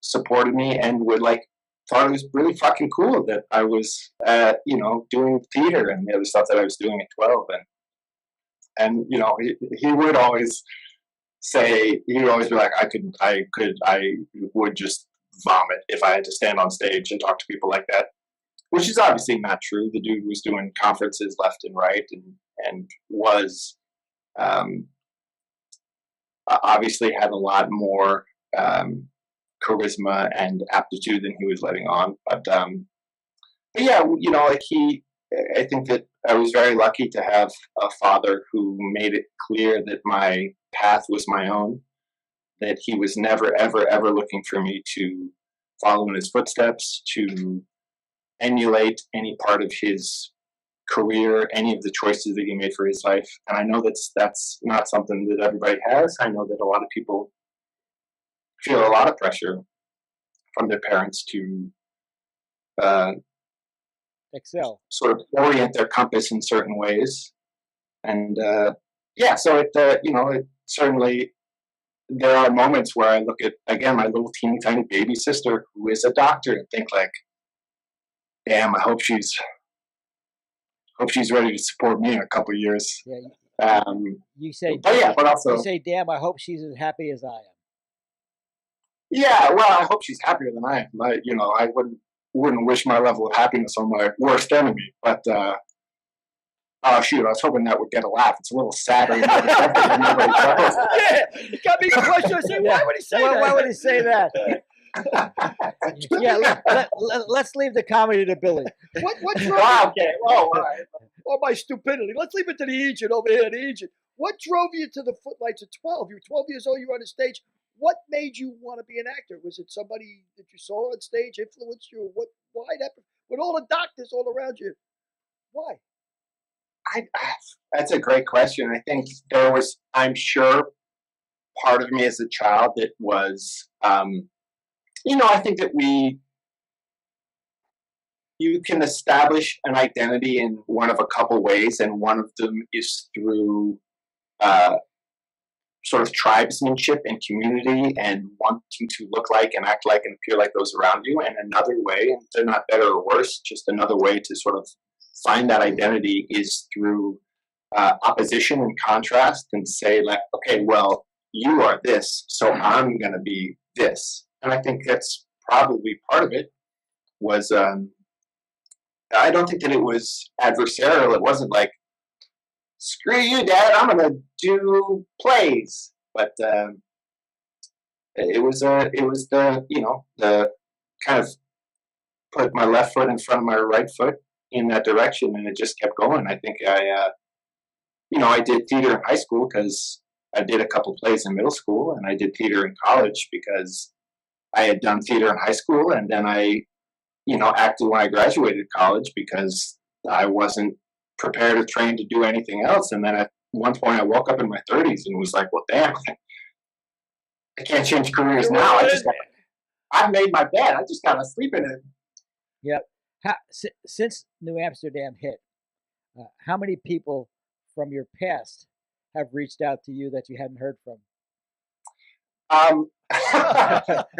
supported me, and thought it was really fucking cool that I was, doing theater and the other stuff that I was doing at 12. And he would always say, he would always be like, I would just vomit if I had to stand on stage and talk to people like that, which is obviously not true. The dude was doing conferences left and right and was, obviously had a lot more, charisma and aptitude than he was letting on. But yeah, I think that I was very lucky to have a father who made it clear that my path was my own, that he was never, ever, ever looking for me to follow in his footsteps, to emulate any part of his career, any of the choices that he made for his life. And I know that's not something that everybody has. I know that a lot of people feel a lot of pressure from their parents to excel, sort of orient their compass in certain ways. And so it certainly, there are moments where I look at, again, my little teeny tiny baby sister who is a doctor and think like, damn, I hope she's ready to support me in a couple of years. Yeah. You say, but also, you say, damn, I hope she's as happy as I am. Yeah, well, I hope she's happier than I am. I wouldn't wish my level of happiness on my worst enemy. But oh shoot, I was hoping that would get a laugh. It's a little sadder. Yeah, it got me the question. I said, why would he say that? Why would he say that? Yeah, let's leave the comedy to Billy. What drove okay. Oh, all right. or my stupidity? Let's leave it to the agent over here, the agent. What drove you to the footlights at 12? You were 12 years old. You were on the stage. What made you want to be an actor? Was it somebody that you saw on stage influenced you? Why that? With all the doctors all around you, why? That's a great question. I think there was, I'm sure, part of me as a child that was, I think that you can establish an identity in one of a couple ways, and one of them is through sort of tribesmanship and community and wanting to look like and act like and appear like those around you. And another way, and they're not better or worse, just another way to sort of find that identity is through opposition and contrast, and say like, okay, well, you are this, so I'm going to be this. And I think that's probably part of it was, I don't think that it was adversarial. It wasn't like, screw you, Dad, I'm going to do plays. But it was the, the kind of put my left foot in front of my right foot in that direction, and it just kept going. I think I did theater in high school because I did a couple plays in middle school, and I did theater in college because I had done theater in high school, and then I, acted when I graduated college because I wasn't prepared or trained to do anything else. And then at one point I woke up in my 30s and was like, well, damn, I can't change careers now. I've made my bed. I just got to sleep in it. Yep. Since New Amsterdam hit, how many people from your past have reached out to you that you hadn't heard from?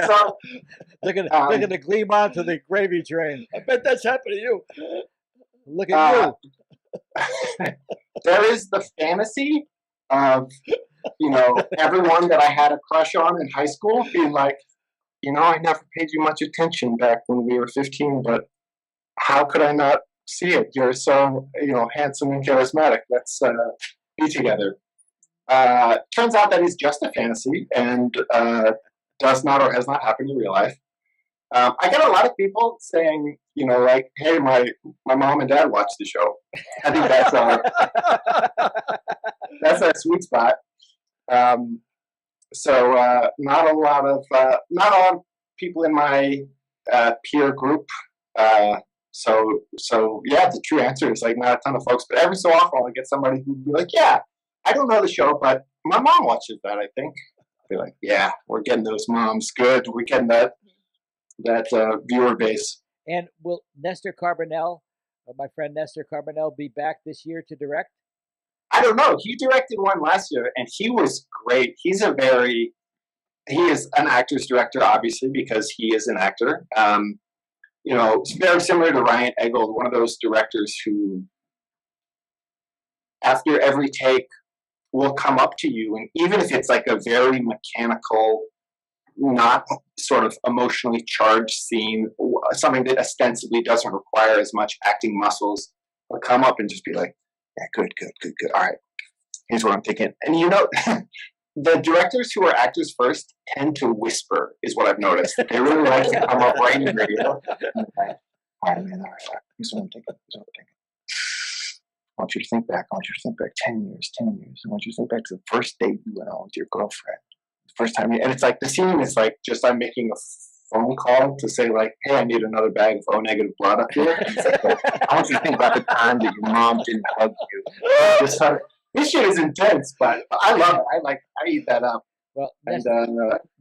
So look at the gleam onto the gravy train. I bet that's happened to you. Look at you. There is the fantasy of, everyone that I had a crush on in high school being like, I never paid you much attention back when we were 15, but how could I not see it? You're so, handsome and charismatic. Let's be together. Turns out that is just a fantasy and does not or has not happened in real life. I get a lot of people saying, like, hey, my mom and dad watch the show. I think that's our sweet spot. So not a lot of people in my peer group. So yeah, the true answer is like not a ton of folks, but every so often I'll get somebody who'd be like, yeah, I don't know the show, but my mom watches that, I think. I'll be like, yeah, we're getting those moms good. We're getting that viewer base. And will Nestor Carbonell, my friend Nestor Carbonell, be back this year to direct? I don't know. He directed one last year, and he was great. He is an actor's director, obviously, because he is an actor. It's very similar to Ryan Eggold, one of those directors who, after every take, will come up to you, and even if it's like a very mechanical, not sort of emotionally charged scene, something that ostensibly doesn't require as much acting muscles, will come up and just be like, yeah, good. All right, here's what I'm thinking. And the directors who are actors first tend to whisper, is what I've noticed. They really like to come up right in radio. All right, man, all right. Here's what I'm thinking. I want you to think back 10 years. I want you to think back to the first date you went on with your girlfriend. The first time and it's like, the scene is like, just I'm making a phone call to say like, hey, I need another bag of O-negative blood up here. Like, I want you to think about the time that your mom didn't hug you. This shit is intense, but I love it. I eat that up. Well,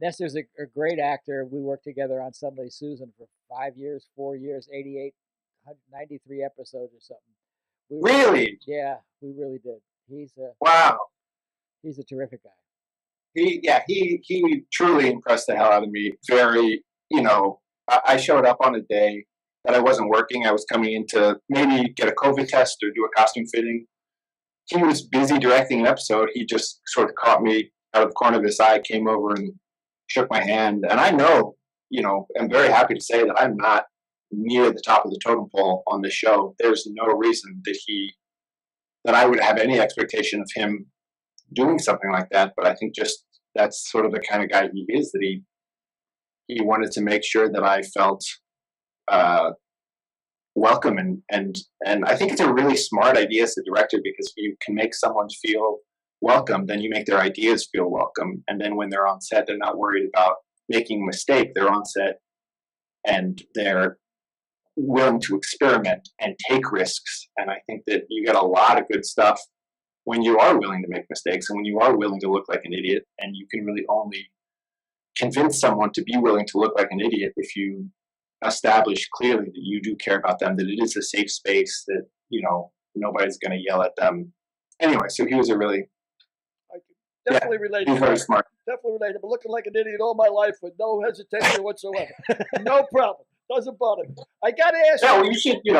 Nestor's a great actor. We worked together on Sunday Susan for 5 years, 4 years, 88, 93 episodes or something. Really? Yeah, we really did. Wow. He's a terrific guy. He truly impressed the hell out of me. Very, I showed up on a day that I wasn't working. I was coming in to maybe get a COVID test or do a costume fitting. He was busy directing an episode. He just sort of caught me out of the corner of his eye, came over and shook my hand. And I know, I'm very happy to say that I'm not near the top of the totem pole on this show. There's no reason that I would have any expectation of him doing something like that. But I think just that's sort of the kind of guy he is, that he wanted to make sure that I felt welcome, and I think it's a really smart idea as a director, because if you can make someone feel welcome, then you make their ideas feel welcome, and then when they're on set, they're not worried about making a mistake. They're on set and they're willing to experiment and take risks. And I think that you get a lot of good stuff when you are willing to make mistakes and when you are willing to look like an idiot. And you can really only convince someone to be willing to look like an idiot if you establish clearly that you do care about them, that it is a safe space, that, nobody's going to yell at them. Anyway, so he was a really... I can definitely relate. He's very smart. Definitely relate. I've been looking like an idiot all my life with no hesitation whatsoever. No problem. Doesn't bother me. I got to ask you. Well, you should, you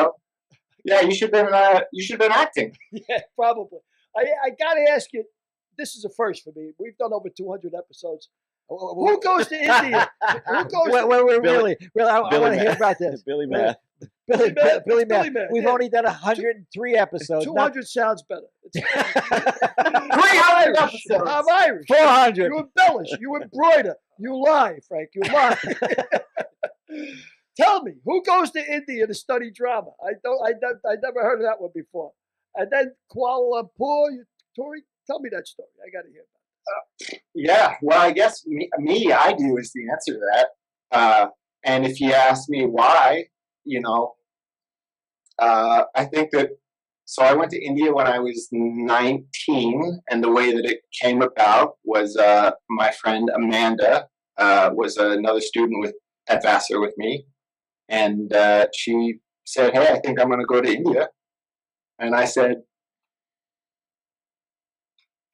should have been acting. Yeah, probably. I got to ask you, this is a first for me. We've done over 200 episodes. Who goes to India? Who goes really, I want to hear about this. Billy Matt. Billy Matt. We've only done 103 episodes. 200 sounds better. 300 episodes. I'm Irish. 400. You embellish. You embroider. You lie, Frank. You lie. Tell me, who goes to India to study drama? I never heard of that one before. And then Kuala Lumpur. Tori, tell me that story. I got to hear about it. Yeah, well, I guess I do is the answer to that. And if you ask me why, I think that. So I went to India when I was 19, and the way that it came about was my friend Amanda was another student at Vassar with me, and she said, "Hey, I think I'm going to go to India," and I said,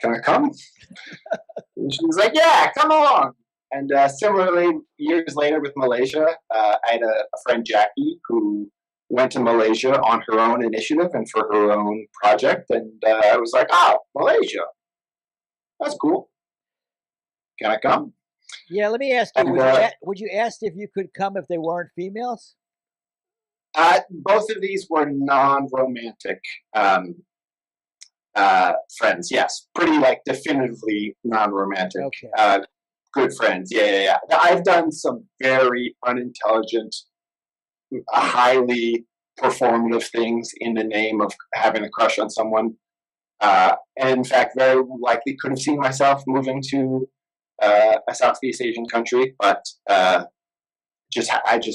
"Can I come?" And she was like, "Yeah, come along." And similarly, years later with Malaysia, I had a friend, Jackie, who went to Malaysia on her own initiative and for her own project. And I was like, "Oh, Malaysia. That's cool. Can I come?" Yeah, let me ask you, And, would you ask if you could come if they weren't females? both of these were non-romantic friends. Yes, pretty definitively non-romantic. Okay. Good friends. Yeah. I've done some very unintelligent, highly performative things in the name of having a crush on someone. And in fact, very likely could have seen myself moving to a Southeast Asian country, but I just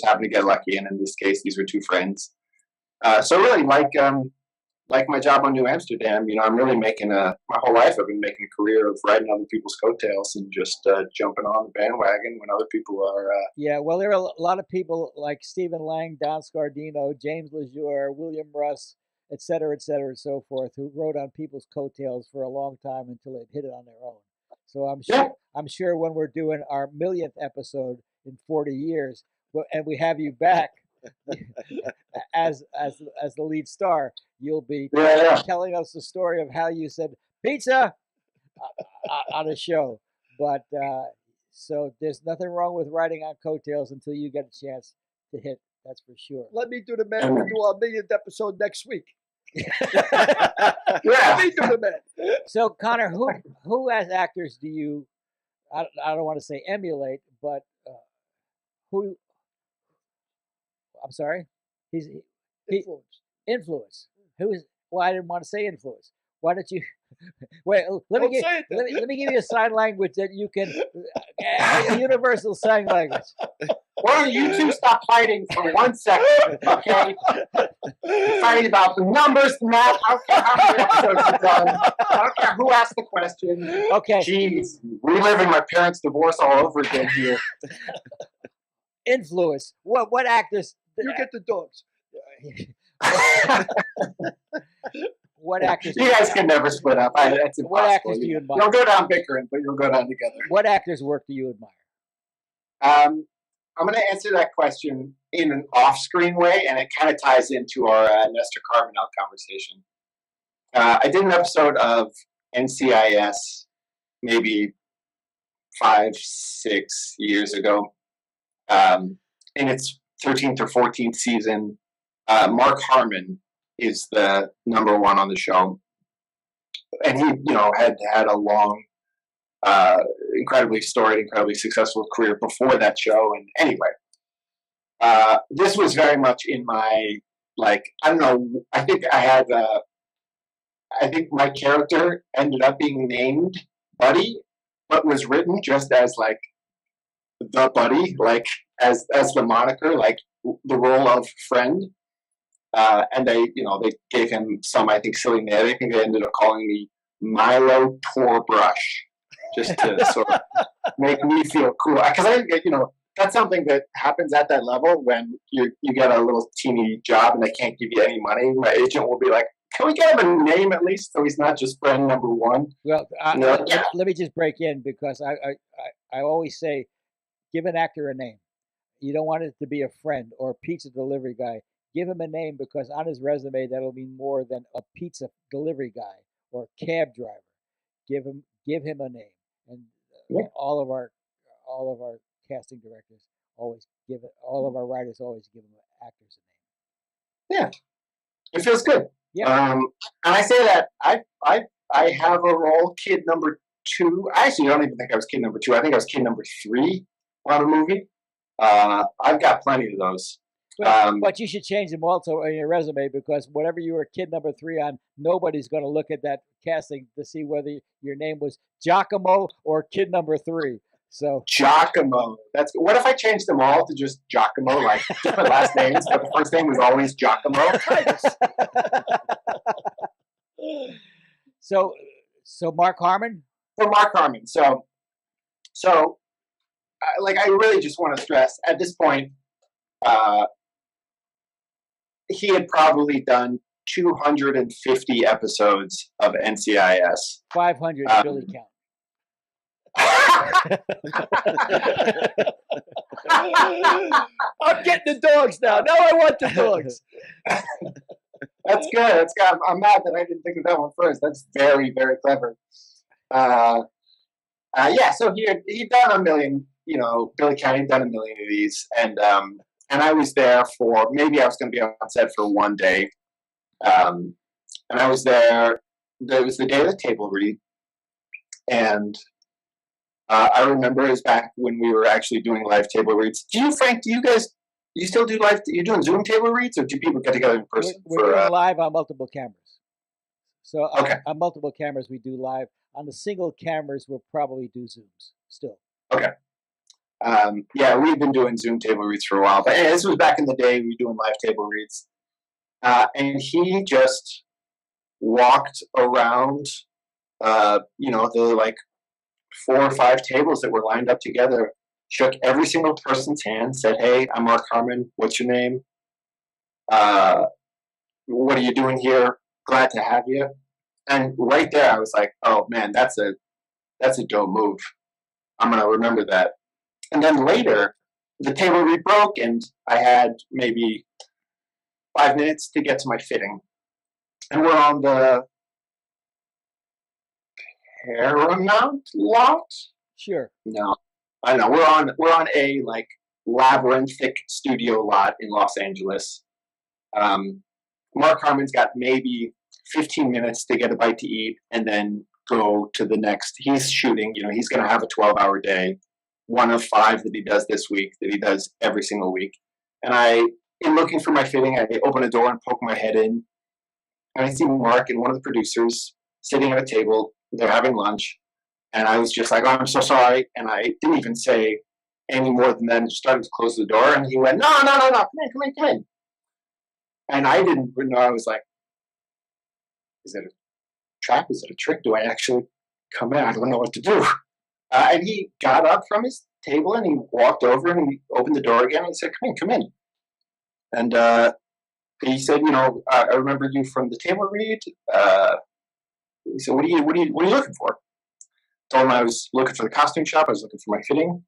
happened to get lucky. And in this case, these were two friends. So really, like my job on New Amsterdam, I'm really making my whole life I've been making a career of riding other people's coattails and just jumping on the bandwagon when other people are. Yeah, well, there are a lot of people like Stephen Lang, Don Scardino, James LeJour, William Russ, et cetera, and so forth, who rode on people's coattails for a long time until they hit it on their own. So I'm sure when we're doing our 1,000th episode in 40 years, and we have you back as the lead star, you'll be telling us the story of how you said pizza on a show. But so there's nothing wrong with riding on coattails until you get a chance to hit. That's for sure. Let me do the man. We'll do our 1,000th episode next week. Yeah. Let me do the man. So Connor, who as actors do you? I don't want to say emulate, but who? I'm sorry. Influence. Who is? Well, I didn't want to say influence. Why don't you? Wait. Let me give you a sign language that you can. A universal sign language. Why don't you two stop fighting for 1 second, okay? Fighting about the numbers, the math. I don't care how many episodes you've done. I don't care who asked the question. Okay. Jeez, reliving my parents' divorce all over again here. Influence. What actors? You get the dogs. What actors? You guys can never split up. That's impossible. What actors do you admire? You'll go down bickering, but you'll go down together. What actors' work do you admire? I'm going to answer that question in an off-screen way, and it kind of ties into our Nestor Carbonell conversation. I did an episode of NCIS maybe 5-6 years ago. In its 13th or 14th season, Mark Harmon is the number one on the show, and he, had a long, incredibly storied, incredibly successful career before that show. And anyway, this was very much in my I don't know. I think my character ended up being named Buddy, but was written just as the Buddy, as the moniker, the role of friend. And they gave him some, I think, silly name. I think they ended up calling me Milo Torbrush, just to sort of make me feel cool. Because I think, that's something that happens at that level when you get a little teeny job and they can't give you any money. My agent will be like, "Can we get him a name at least, so he's not just friend number one?" Well, let me just break in, because I always say, give an actor a name. You don't want it to be a friend or a pizza delivery guy. Give him a name, because on his resume that'll mean more than a pizza delivery guy or a cab driver. Give him a name, and all of our casting directors always give it. All of our writers always give them actors a name. Yeah, it feels good. Yeah, and I say that I have a role, kid number 2. I actually don't even think I was kid number 2. I think I was kid number 3 on a movie. I've got plenty of those. But you should change them also in your resume, because whatever you were kid number 3 on, nobody's going to look at that casting to see whether your name was Giacomo or kid number 3. So Giacomo. What if I changed them all to just Giacomo, like different last names, but the first name was always Giacomo? So Mark Harmon? For Mark Harmon. So I really just want to stress at this point, he had probably done 250 episodes of NCIS. 500 Billy count. I'm getting the dogs now. Now I want the dogs. That's good. I'm mad that I didn't think of that one first. That's very, very clever. Yeah, so he'd done a million, Billy County had done a million of these, and I was there for, maybe I was going to be on set for one day, and I was there. It was the day of the table read, and I remember it was back when we were actually doing live table reads. Frank, do you still do live? You're doing Zoom table reads, or do people get together in person? We're doing live on multiple cameras. So okay. On multiple cameras, we do live. On the single cameras, we'll probably do Zooms still. Okay. Yeah, we've been doing Zoom table reads for a while, but this was back in the day. We were doing live table reads, and he just walked around, the 4 or 5 tables that were lined up together, shook every single person's hand, said, "Hey, I'm Mark Harmon. What's your name? What are you doing here? Glad to have you." And right there, I was like, "Oh man, that's a dope move. I'm gonna remember that." And then later, the table read broke, and I had maybe 5 minutes to get to my fitting, and we're on the Paramount lot. Sure. No, I know we're on a labyrinthic studio lot in Los Angeles. Mark Harmon's got maybe 15 minutes to get a bite to eat and then go to the next. He's shooting. He's going to have a 12-hour day, one of 5 that he does this week, that he does every single week. And in looking for my fitting, I open a door and poke my head in, and I see Mark and one of the producers sitting at a table. They're having lunch, and I was just like, "Oh, I'm so sorry," and I didn't even say any more than that. Just started to close the door, and he went, "No, come in." And I didn't know. I was like, "Is it a trap? Is it a trick? Do I actually come in? I don't know what to do." And he got up from his table and he walked over and he opened the door again and he said, "Come in." And he said, "I remember you from the table read." He said, "What are you looking for?" I told him I was looking for the costume shop. I was looking for my fitting.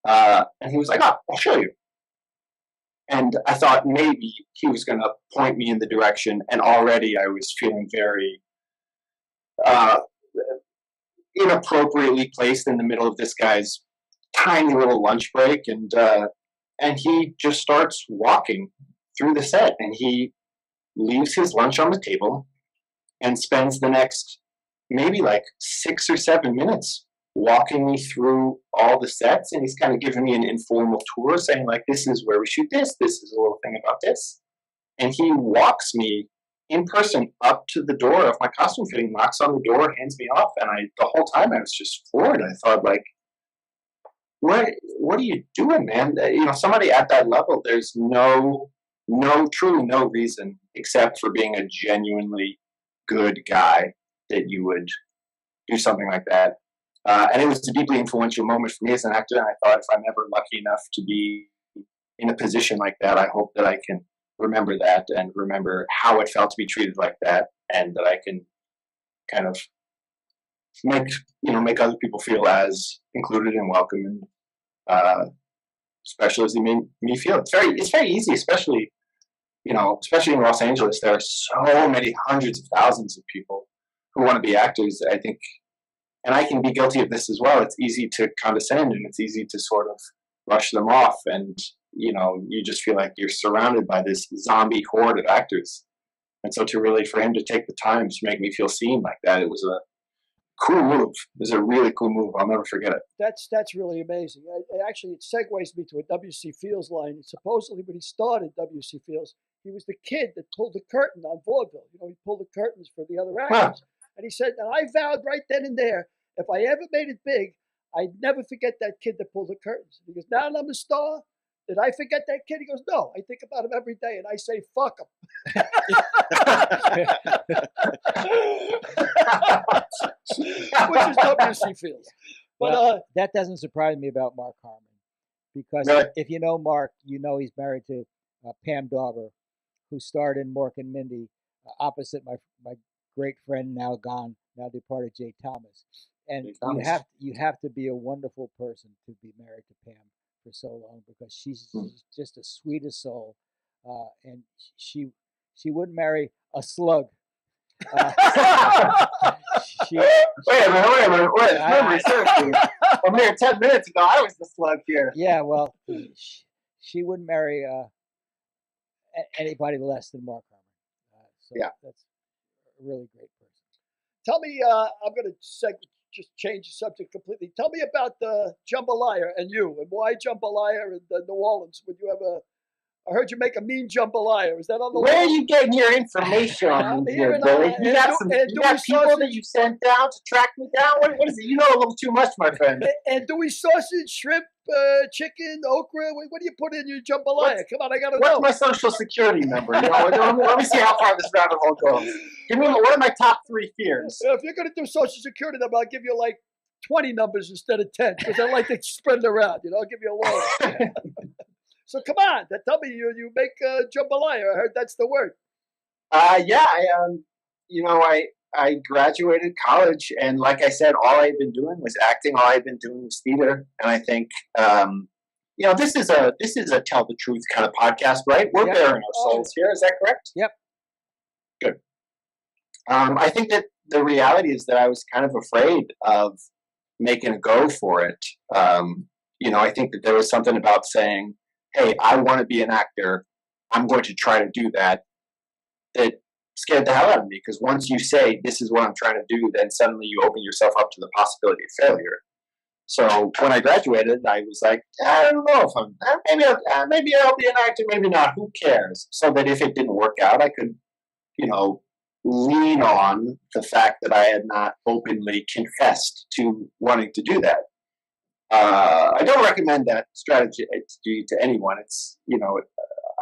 And he was like, "Oh, I'll show you." And I thought maybe he was going to point me in the direction. And already I was feeling very inappropriately placed in the middle of this guy's tiny little lunch break. And he just starts walking through the set. And he leaves his lunch on the table and spends the next maybe 6 or 7 minutes walking me through all the sets, and he's kind of giving me an informal tour, saying this is where we shoot this is a little thing about this. And he walks me in person up to the door of my costume fitting, knocks on the door, hands me off, and the whole time I was just floored. I thought, what are you doing, man? Somebody at that level, there's truly no reason except for being a genuinely good guy that you would do something like that. And it was a deeply influential moment for me as an actor. And I thought, if I'm ever lucky enough to be in a position like that, I hope that I can remember that and remember how it felt to be treated like that, and that I can kind of make other people feel as included and welcome and special as they made me feel. It's very easy, especially in Los Angeles. There are so many hundreds of thousands of people who want to be actors, I think, and I can be guilty of this as well. It's easy to condescend, and it's easy to sort of brush them off, and you just feel like you're surrounded by this zombie horde of actors. And so for him to take the time to make me feel seen like that, it was cool move. It was a really cool move. I'll never forget it. That's really amazing. Actually, it segues me to a W.C. Fields line. Supposedly, when he started W.C. Fields, he was the kid that pulled the curtain on vaudeville. You know, he pulled the curtains for the other actors. And he said, and I vowed right then and there, if I ever made it big, I'd never forget that kid that pulled the curtains. Because now that I'm a star, did I forget that kid? He goes, no, I think about him every day, and I say, fuck him. Which is W.C. Fields. But well, that doesn't surprise me about Mark Harmon. Because really? If you know Mark, you know he's married to Pam Dauber, who starred in Mork and Mindy, opposite my great friend, now gone, now departed, Jay Thomas. And you have to be a wonderful person to be married to Pam for so long, because she's just the sweetest soul, and she wouldn't marry a slug. Wait a minute. I'm here 10 minutes ago. I was the slug here. Yeah, well, she wouldn't marry anybody less than Mark Harmon. That's a really great person. Tell me, I'm going to just change the subject completely. Tell me about the jambalaya and you, and why jambalaya in New Orleans. Would you have I heard you make a mean jambalaya. Is that on the Where are you getting your information on me here, Billy? You got people that you sent down to track me down? What is it? You know a little too much, my friend. And Dewey sausage, shrimp, chicken, okra. What do you put in your jambalaya? Come on, I got to know. What's my social security number? You know, let me see how far this rabbit hole goes. Give me what are my top 3 fears? If you're going to do social security number, I'll give you like 20 numbers instead of 10, because I like to spread it around. You know, I'll give you a long. So come on, tell me you make jambalaya. I heard that's the word. I graduated college, and like I said, all I've been doing was acting. All I've been doing was theater, and I think this is a tell the truth kind of podcast, right? We're bearing our souls here. Is that correct? Yep. Good. I think that the reality is that I was kind of afraid of making a go for it. I think that there was something about saying, hey, I want to be an actor, I'm going to try to do that scared the hell out of me. Because once you say, this is what I'm trying to do, then suddenly you open yourself up to the possibility of failure. So when I graduated, I was like, I don't know if maybe I'll be an actor, maybe not, who cares? So that if it didn't work out, I could, lean on the fact that I had not openly confessed to wanting to do that. I don't recommend that strategy to anyone. It's,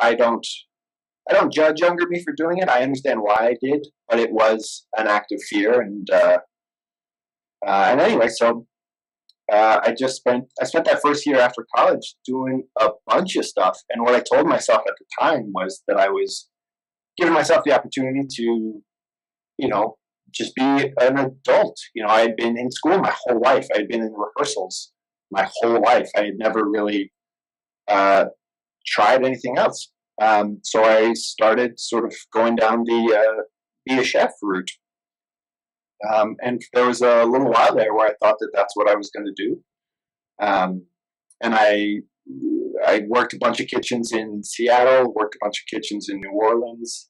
I don't judge younger me for doing it. I understand why I did, but it was an act of fear. And anyway, so I spent that first year after college doing a bunch of stuff. And what I told myself at the time was that I was giving myself the opportunity to, just be an adult. I had been in school my whole life. I had been in rehearsals my whole life. I had never really tried anything else. So I started sort of going down the be a chef route. And there was a little while there where I thought that that's what I was going to do. And I worked a bunch of kitchens in Seattle, worked a bunch of kitchens in New Orleans.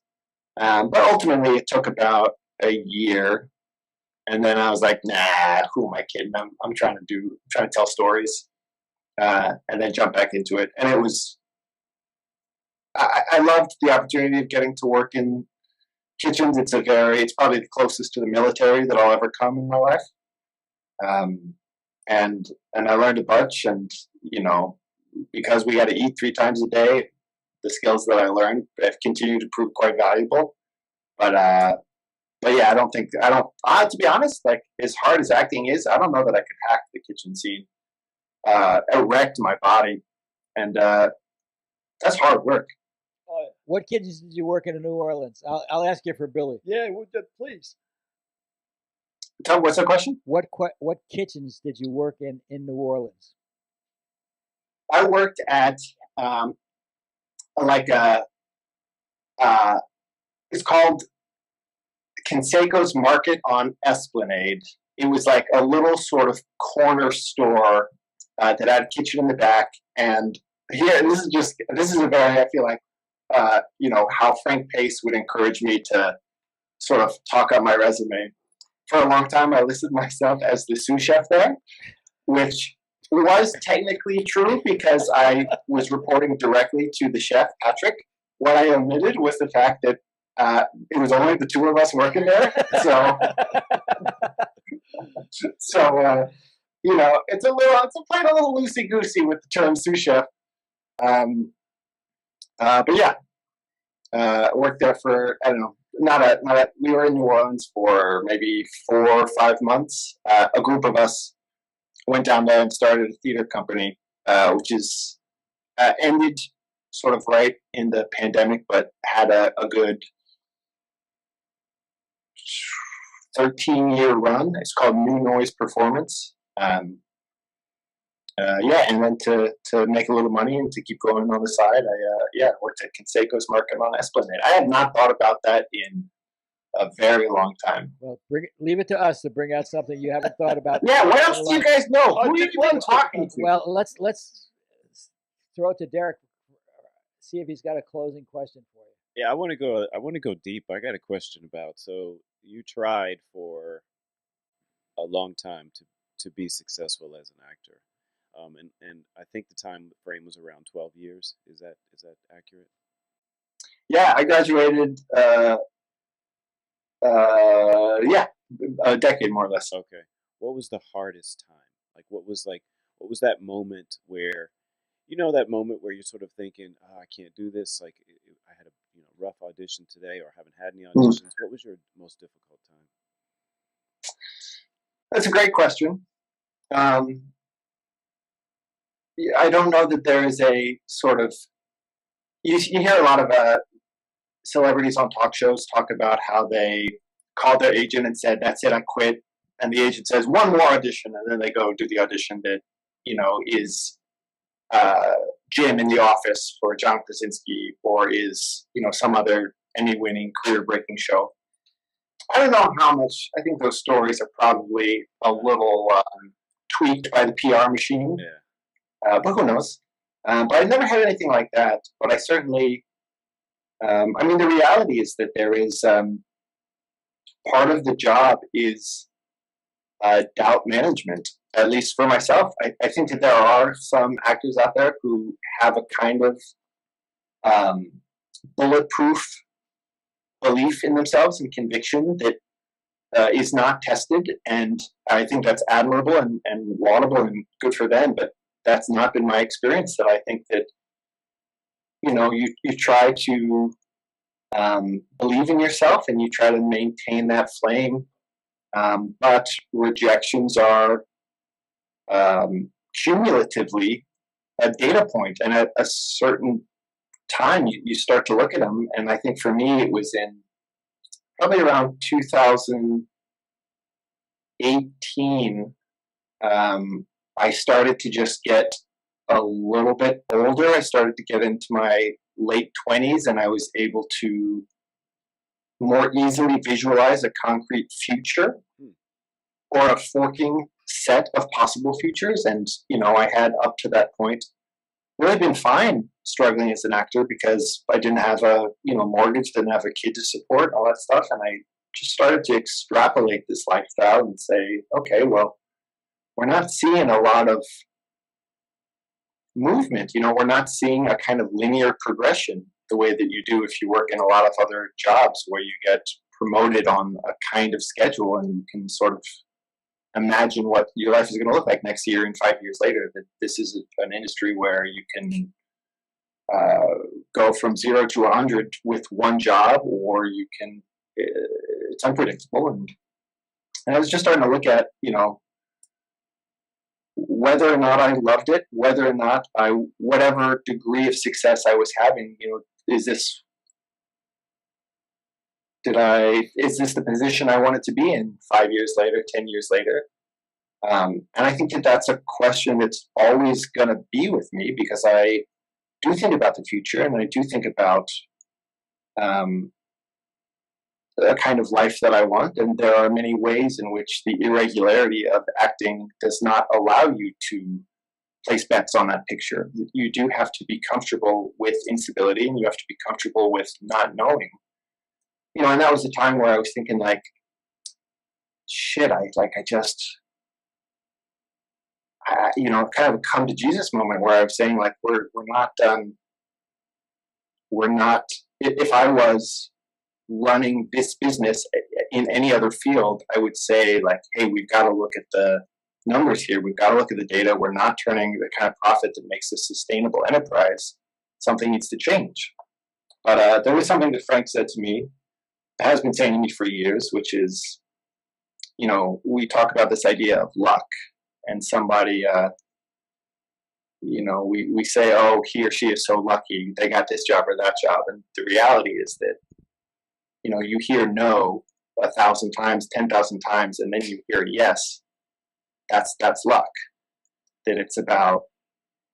But ultimately it took about a year. And then I was like, nah, who am I kidding? I'm trying to tell stories, and then jump back into it. And it was, I loved the opportunity of getting to work in kitchens. It's probably the closest to the military that I'll ever come in my life. And I learned a bunch, and, because we had to eat 3 times a day, the skills that I learned have continued to prove quite valuable. But yeah, to be honest, like, as hard as acting is, I don't know that I could hack the kitchen scene. It wrecked my body, and that's hard work. What kitchens did you work in New Orleans? I'll ask you for Billy. Yeah, please. What's the question? What kitchens did you work in New Orleans? I worked at it's called Canseco's Market on Esplanade. It was like a little sort of corner store that had a kitchen in the back. And here, this is a very, I feel like, how Frank Pace would encourage me to sort of talk up my resume. for a long time, I listed myself as the sous chef there, which was technically true because I was reporting directly to the chef, Patrick. What I omitted was the fact that it was only the two of us working there. So you know, it's playing a little loosey goosey with the term sous chef. But yeah, worked there for, I don't know, we were in New Orleans for maybe 4 or 5 months. A group of us went down there and started a theater company, which is ended sort of right in the pandemic, but had a good 13-year run. It's called New Noise Performance. And then to make a little money and to keep going on the side, I worked at Canseco's Market on Esplanade. I had not thought about that in a very long time. Well, leave it to us to bring out something you haven't thought about. Yeah, what else do you guys know? Who have you been talking to? Well, let's throw it to Derek. See if he's got a closing question for you. Yeah, I want to go deep. I got a question about. So you tried for a long time to be successful as an actor, and I think the time frame was around 12 years. Is that accurate? Yeah, I graduated. A decade more or less. Okay. What was the hardest time? What was that moment where, that moment where you're sort of thinking, I can't do this. I had a rough audition today, or haven't had any auditions. What was your most difficult time? That's a great question. I don't know that there is a sort of, you hear a lot of celebrities on talk shows talk about how they called their agent and said, "That's it, I quit." And the agent says, "One more audition." And then they go do the audition that, is Jim in The Office for John Krasinski, or is, some other Emmy-winning, career-breaking show. I don't know how much. I think those stories are probably a little tweaked by the PR machine. Yeah. But who knows? But I never had anything like that. But I certainly, the reality is that there is part of the job is doubt management. At least for myself, I think that there are some actors out there who have a kind of bulletproof belief in themselves and conviction that is not tested, and I think that's admirable and laudable and good for them. But that's not been my experience. That I think that you try to believe in yourself and you try to maintain that flame, but rejections are cumulatively a data point, and at a certain time you start to look at them. And I think for me it was in probably around 2018 I started to just get a little bit older. I started to get into my late 20s, and I was able to more easily visualize a concrete future or a forking set of possible futures. And I had up to that point really been fine struggling as an actor because I didn't have a mortgage, didn't have a kid to support, all that stuff. And I just started to extrapolate this lifestyle and say, okay, well, we're not seeing a lot of movement. We're not seeing a kind of linear progression the way that you do if you work in a lot of other jobs where you get promoted on a kind of schedule and you can sort of imagine what your life is going to look like next year and 5 years later. That this is an industry where you can go from 0 to 100 with one job, or you can, it's unpredictable. And I was just starting to look at, whether or not I loved it, whether or not whatever degree of success I was having, is this the position I wanted to be in 5 years later, 10 years later? And I think that that's a question that's always going to be with me, because I do think about the future, and I do think about a kind of life that I want. And there are many ways in which the irregularity of acting does not allow you to place bets on that picture. You do have to be comfortable with instability, and you have to be comfortable with not knowing. And that was a time where I was thinking, shit, I kind of come to Jesus moment where I'm saying, like, we're not done. We're not, if I was running this business in any other field, I would say, like, hey, we've got to look at the numbers here. We've got to look at the data. We're not turning the kind of profit that makes a sustainable enterprise. Something needs to change. But there was something that Frank said to me, has been saying to me for years, which is, we talk about this idea of luck, and somebody, we say, oh, he or she is so lucky, they got this job or that job. And the reality is that, you hear no 1,000 times, 10,000 times, and then you hear yes. That's luck. That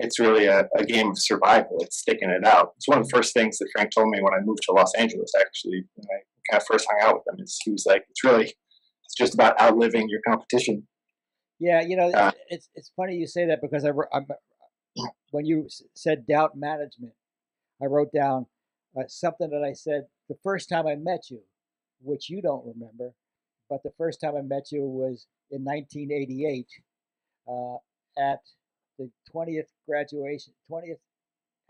it's really a game of survival. It's sticking it out. It's one of the first things that Frank told me when I moved to Los Angeles, actually, when I kind of first hung out with him, is he was like, it's just about outliving your competition. Yeah, it's funny you say that, because when you said doubt management, I wrote down something that I said the first time I met you, which you don't remember, but the first time I met you was in 1988 at the 20th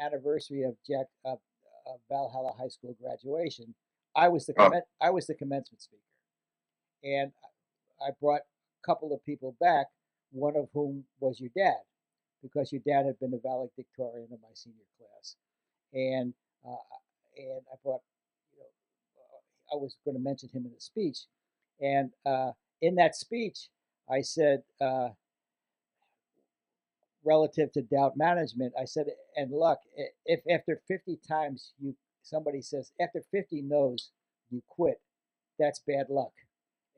anniversary of Valhalla High School graduation. I was the commencement speaker, and I brought a couple of people back, one of whom was your dad, because your dad had been the valedictorian of my senior class, and I brought, I was going to mention him in the speech, and in that speech I said, relative to doubt management, I said, and luck, if after 50 times somebody says, after 50 no's you quit, that's bad luck.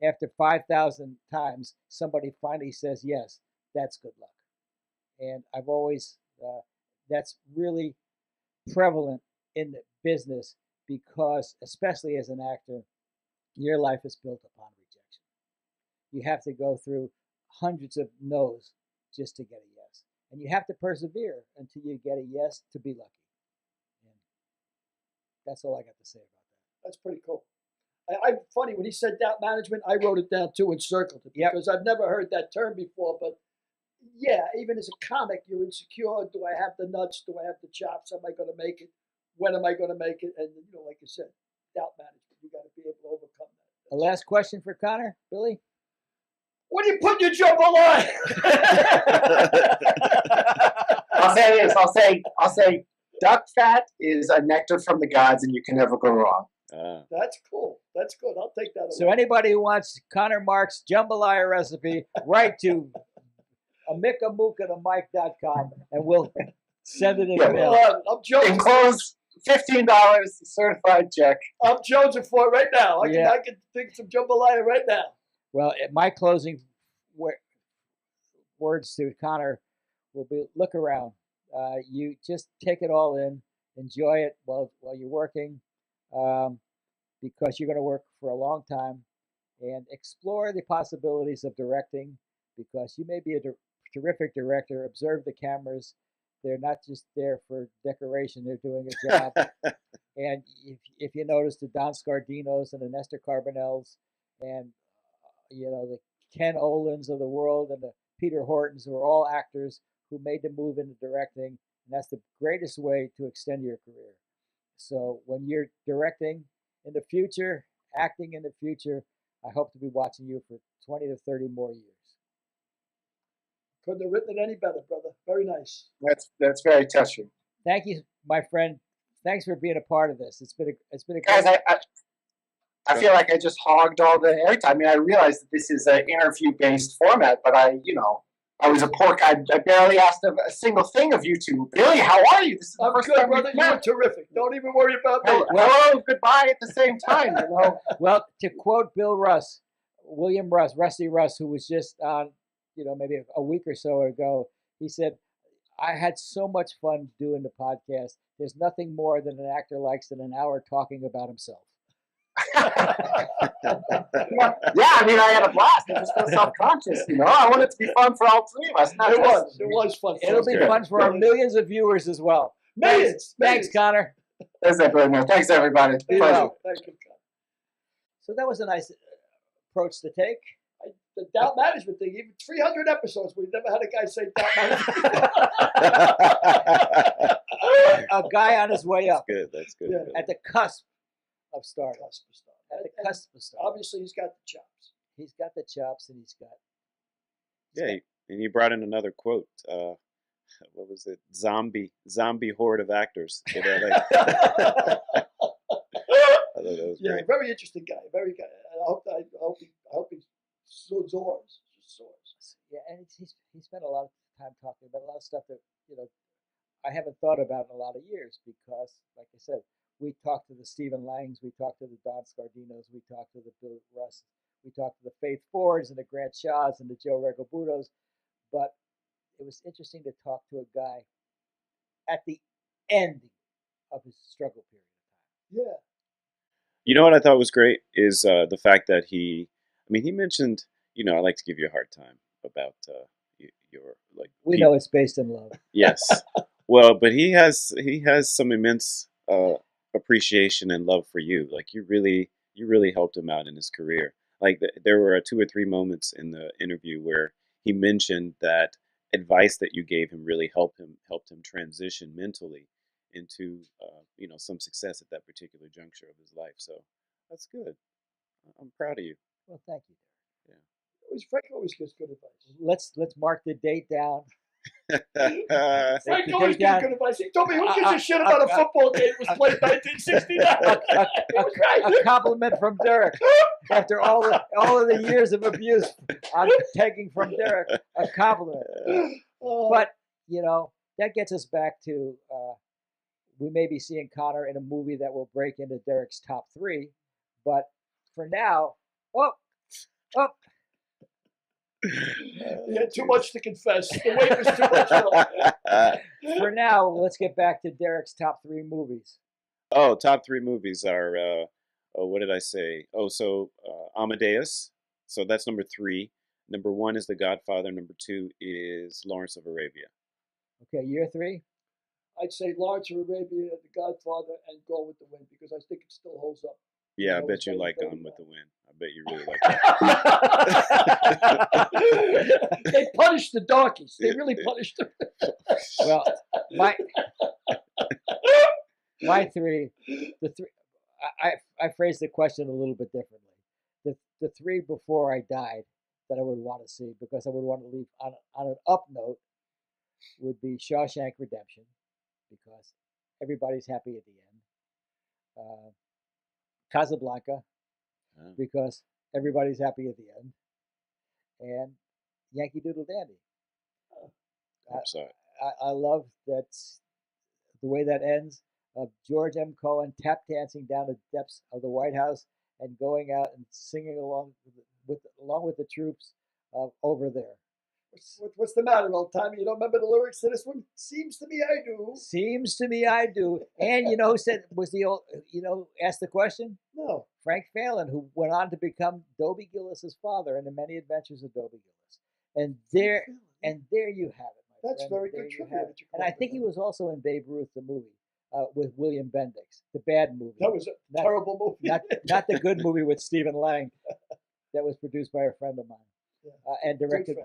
After 5,000 times somebody finally says yes, that's good luck. And I've always, that's really prevalent in the business, because especially as an actor, your life is built upon rejection. You have to go through hundreds of no's just to get a yes. And you have to persevere until you get a yes to be lucky. And that's all I got to say about that. That's pretty cool. I'm funny, when he said doubt management, I wrote it down too and circled it, because I've never heard that term before. But yeah, even as a comic, you're insecure. Do I have the nuts? Do I have the chops? Am I going to make it? When am I going to make it? And, like you said, doubt management. You got to be able to overcome that. The last question for Connor, Billy? What do you put in your jambalaya? I'll say this. I'll say duck fat is a nectar from the gods, and you can never go wrong. That's cool. That's good. I'll take that away. So anybody who wants Connor Marks' jambalaya recipe, write to amicamookanamike.com, and we'll send it in the mail. I'm joking. Enclose $15 certified check. I'm jonesing for it right now. I can think some jambalaya right now. Well, my closing words to Connor will be: look around. You just take it all in, enjoy it while you're working, because you're going to work for a long time, and explore the possibilities of directing, because you may be a terrific director. Observe the cameras. They're not just there for decoration. They're doing a job. And if you notice the Don Scardinos and the Nestor Carbonells and the Ken Olins of the world and the Peter Hortons, who are all actors who made the move into directing, and that's the greatest way to extend your career. So when you're directing in the future, acting in the future, I hope to be watching you for 20 to 30 more years. Couldn't have written it any better, brother. Very nice. That's very touching. Thank you, my friend. Thanks for being a part of this. It's been a guys. I feel like I just hogged all the airtime. I mean, I realize that this is an interview-based format, but I was a pork. I barely asked a single thing of you two. Billy, how are you? This is the first good, time brother. You're terrific. Don't even worry about me. Hello, goodbye at the same time. Well, to quote William Russ, Rusty Russ, who was just on, maybe a week or so ago, he said, "I had so much fun doing the podcast. There's nothing more than an actor likes than an hour talking about himself." Yeah, I mean, I had a blast. I just feel self-conscious, I want it to be fun for all three of us. It was fun. It'll be fun for our millions of viewers as well. Millions. Thanks, Connor. Thanks, everybody. Pleasure. Thank you, Connor. So that was a nice approach to take. The doubt management thing, even 300 episodes, we've never had a guy say doubt management. A guy on his way up. That's good. Yeah. At the cusp of stardom. At the cusp of stardom. Obviously, he's got the chops. He's got the chops, and he's got. Yeah, and you brought in another quote. What was it? Zombie horde of actors in LA. I thought that was great. Very interesting guy. Very guy. I hope he soars. Yeah, and he spent a lot of time talking about a lot of stuff that I haven't thought about in a lot of years because, like I said, we talked to the Stephen Langs, we talked to the Don Scardinos, we talked to the Bill Russ, we talked to the Faith Fords and the Grant Shaws and the Joe Regalbutos, but it was interesting to talk to a guy at the end of his struggle period of time. Yeah. You know what I thought was great is the fact that he mentioned, I like to give you a hard time about your We know it's based in love. Yes. Well, but he has some immense appreciation and love for you. Like you really helped him out in his career. Like there were 2 or 3 moments in the interview where he mentioned that advice that you gave him really helped him transition mentally into some success at that particular juncture of his life. So that's good. I'm proud of you. Well, thank you. Yeah. Frank always gives good advice. Let's mark the date down. Frank always gives good advice. He told me, who gives a shit about a football game that was played in 1969? A compliment from Derek. After all of the years of abuse I'm taking from Derek, a compliment. But, that gets us back to we may be seeing Connor in a movie that will break into Derek's top 3. But for now, He had too much to confess. The weight was too much. For now, let's get back to Derek's top 3 movies. Oh, top 3 movies are, what did I say? Oh, so Amadeus. So that's number 3. Number 1 is The Godfather. Number 2 is Lawrence of Arabia. Okay, year 3? I'd say Lawrence of Arabia, The Godfather, and Gone with the Wind because I think it still holds up. Yeah, I bet you like Gone with the Wind. I bet you really like that. They punished the donkeys. They really punished them. Well, my 3, the 3. I phrased the question a little bit differently. The 3 before I died that I would want to see because I would want to leave on an up note would be Shawshank Redemption because everybody's happy at the end. Casablanca, because everybody's happy at the end, and Yankee Doodle Dandy. I'm sorry. I love that the way that ends of George M. Cohen tap dancing down the depths of the White House and going out and singing along with the troops over there. What's the matter, old timer? You don't remember the lyrics to this one? Seems to me I do. Seems to me I do. And who said was the old? Asked the question. No. Frank Phelan, who went on to become Dobie Gillis's father in The Many Adventures of Dobie Gillis. And there you have it, my That's friend. very good trivia. And I think he was also in Babe Ruth, the movie, with William Bendix, the bad movie. That was a terrible movie. Not the good movie with Stephen Lang, that was produced by a friend of mine. And directed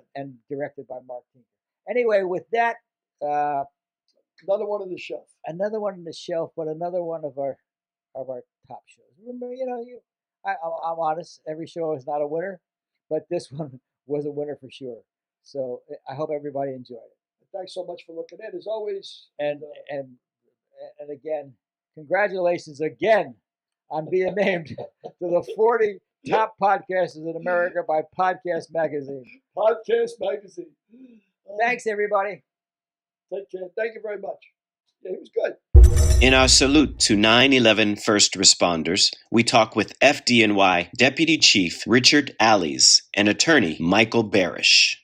by Mark Tinker. Anyway, with that, another one on the shelf. Another one on the shelf, but another one of our top shows. Remember, I'm honest. Every show is not a winner, but this one was a winner for sure. So I hope everybody enjoyed it. Thanks so much for looking in, as always. And again, congratulations again on being named to the 40 top podcasters in America by Podcast Magazine. Podcast Magazine. Thanks, everybody. Take care. Thank you very much. Yeah, he was good. In our salute to 9/11 first responders, we talk with FDNY Deputy Chief Richard Allies and Attorney Michael Barish.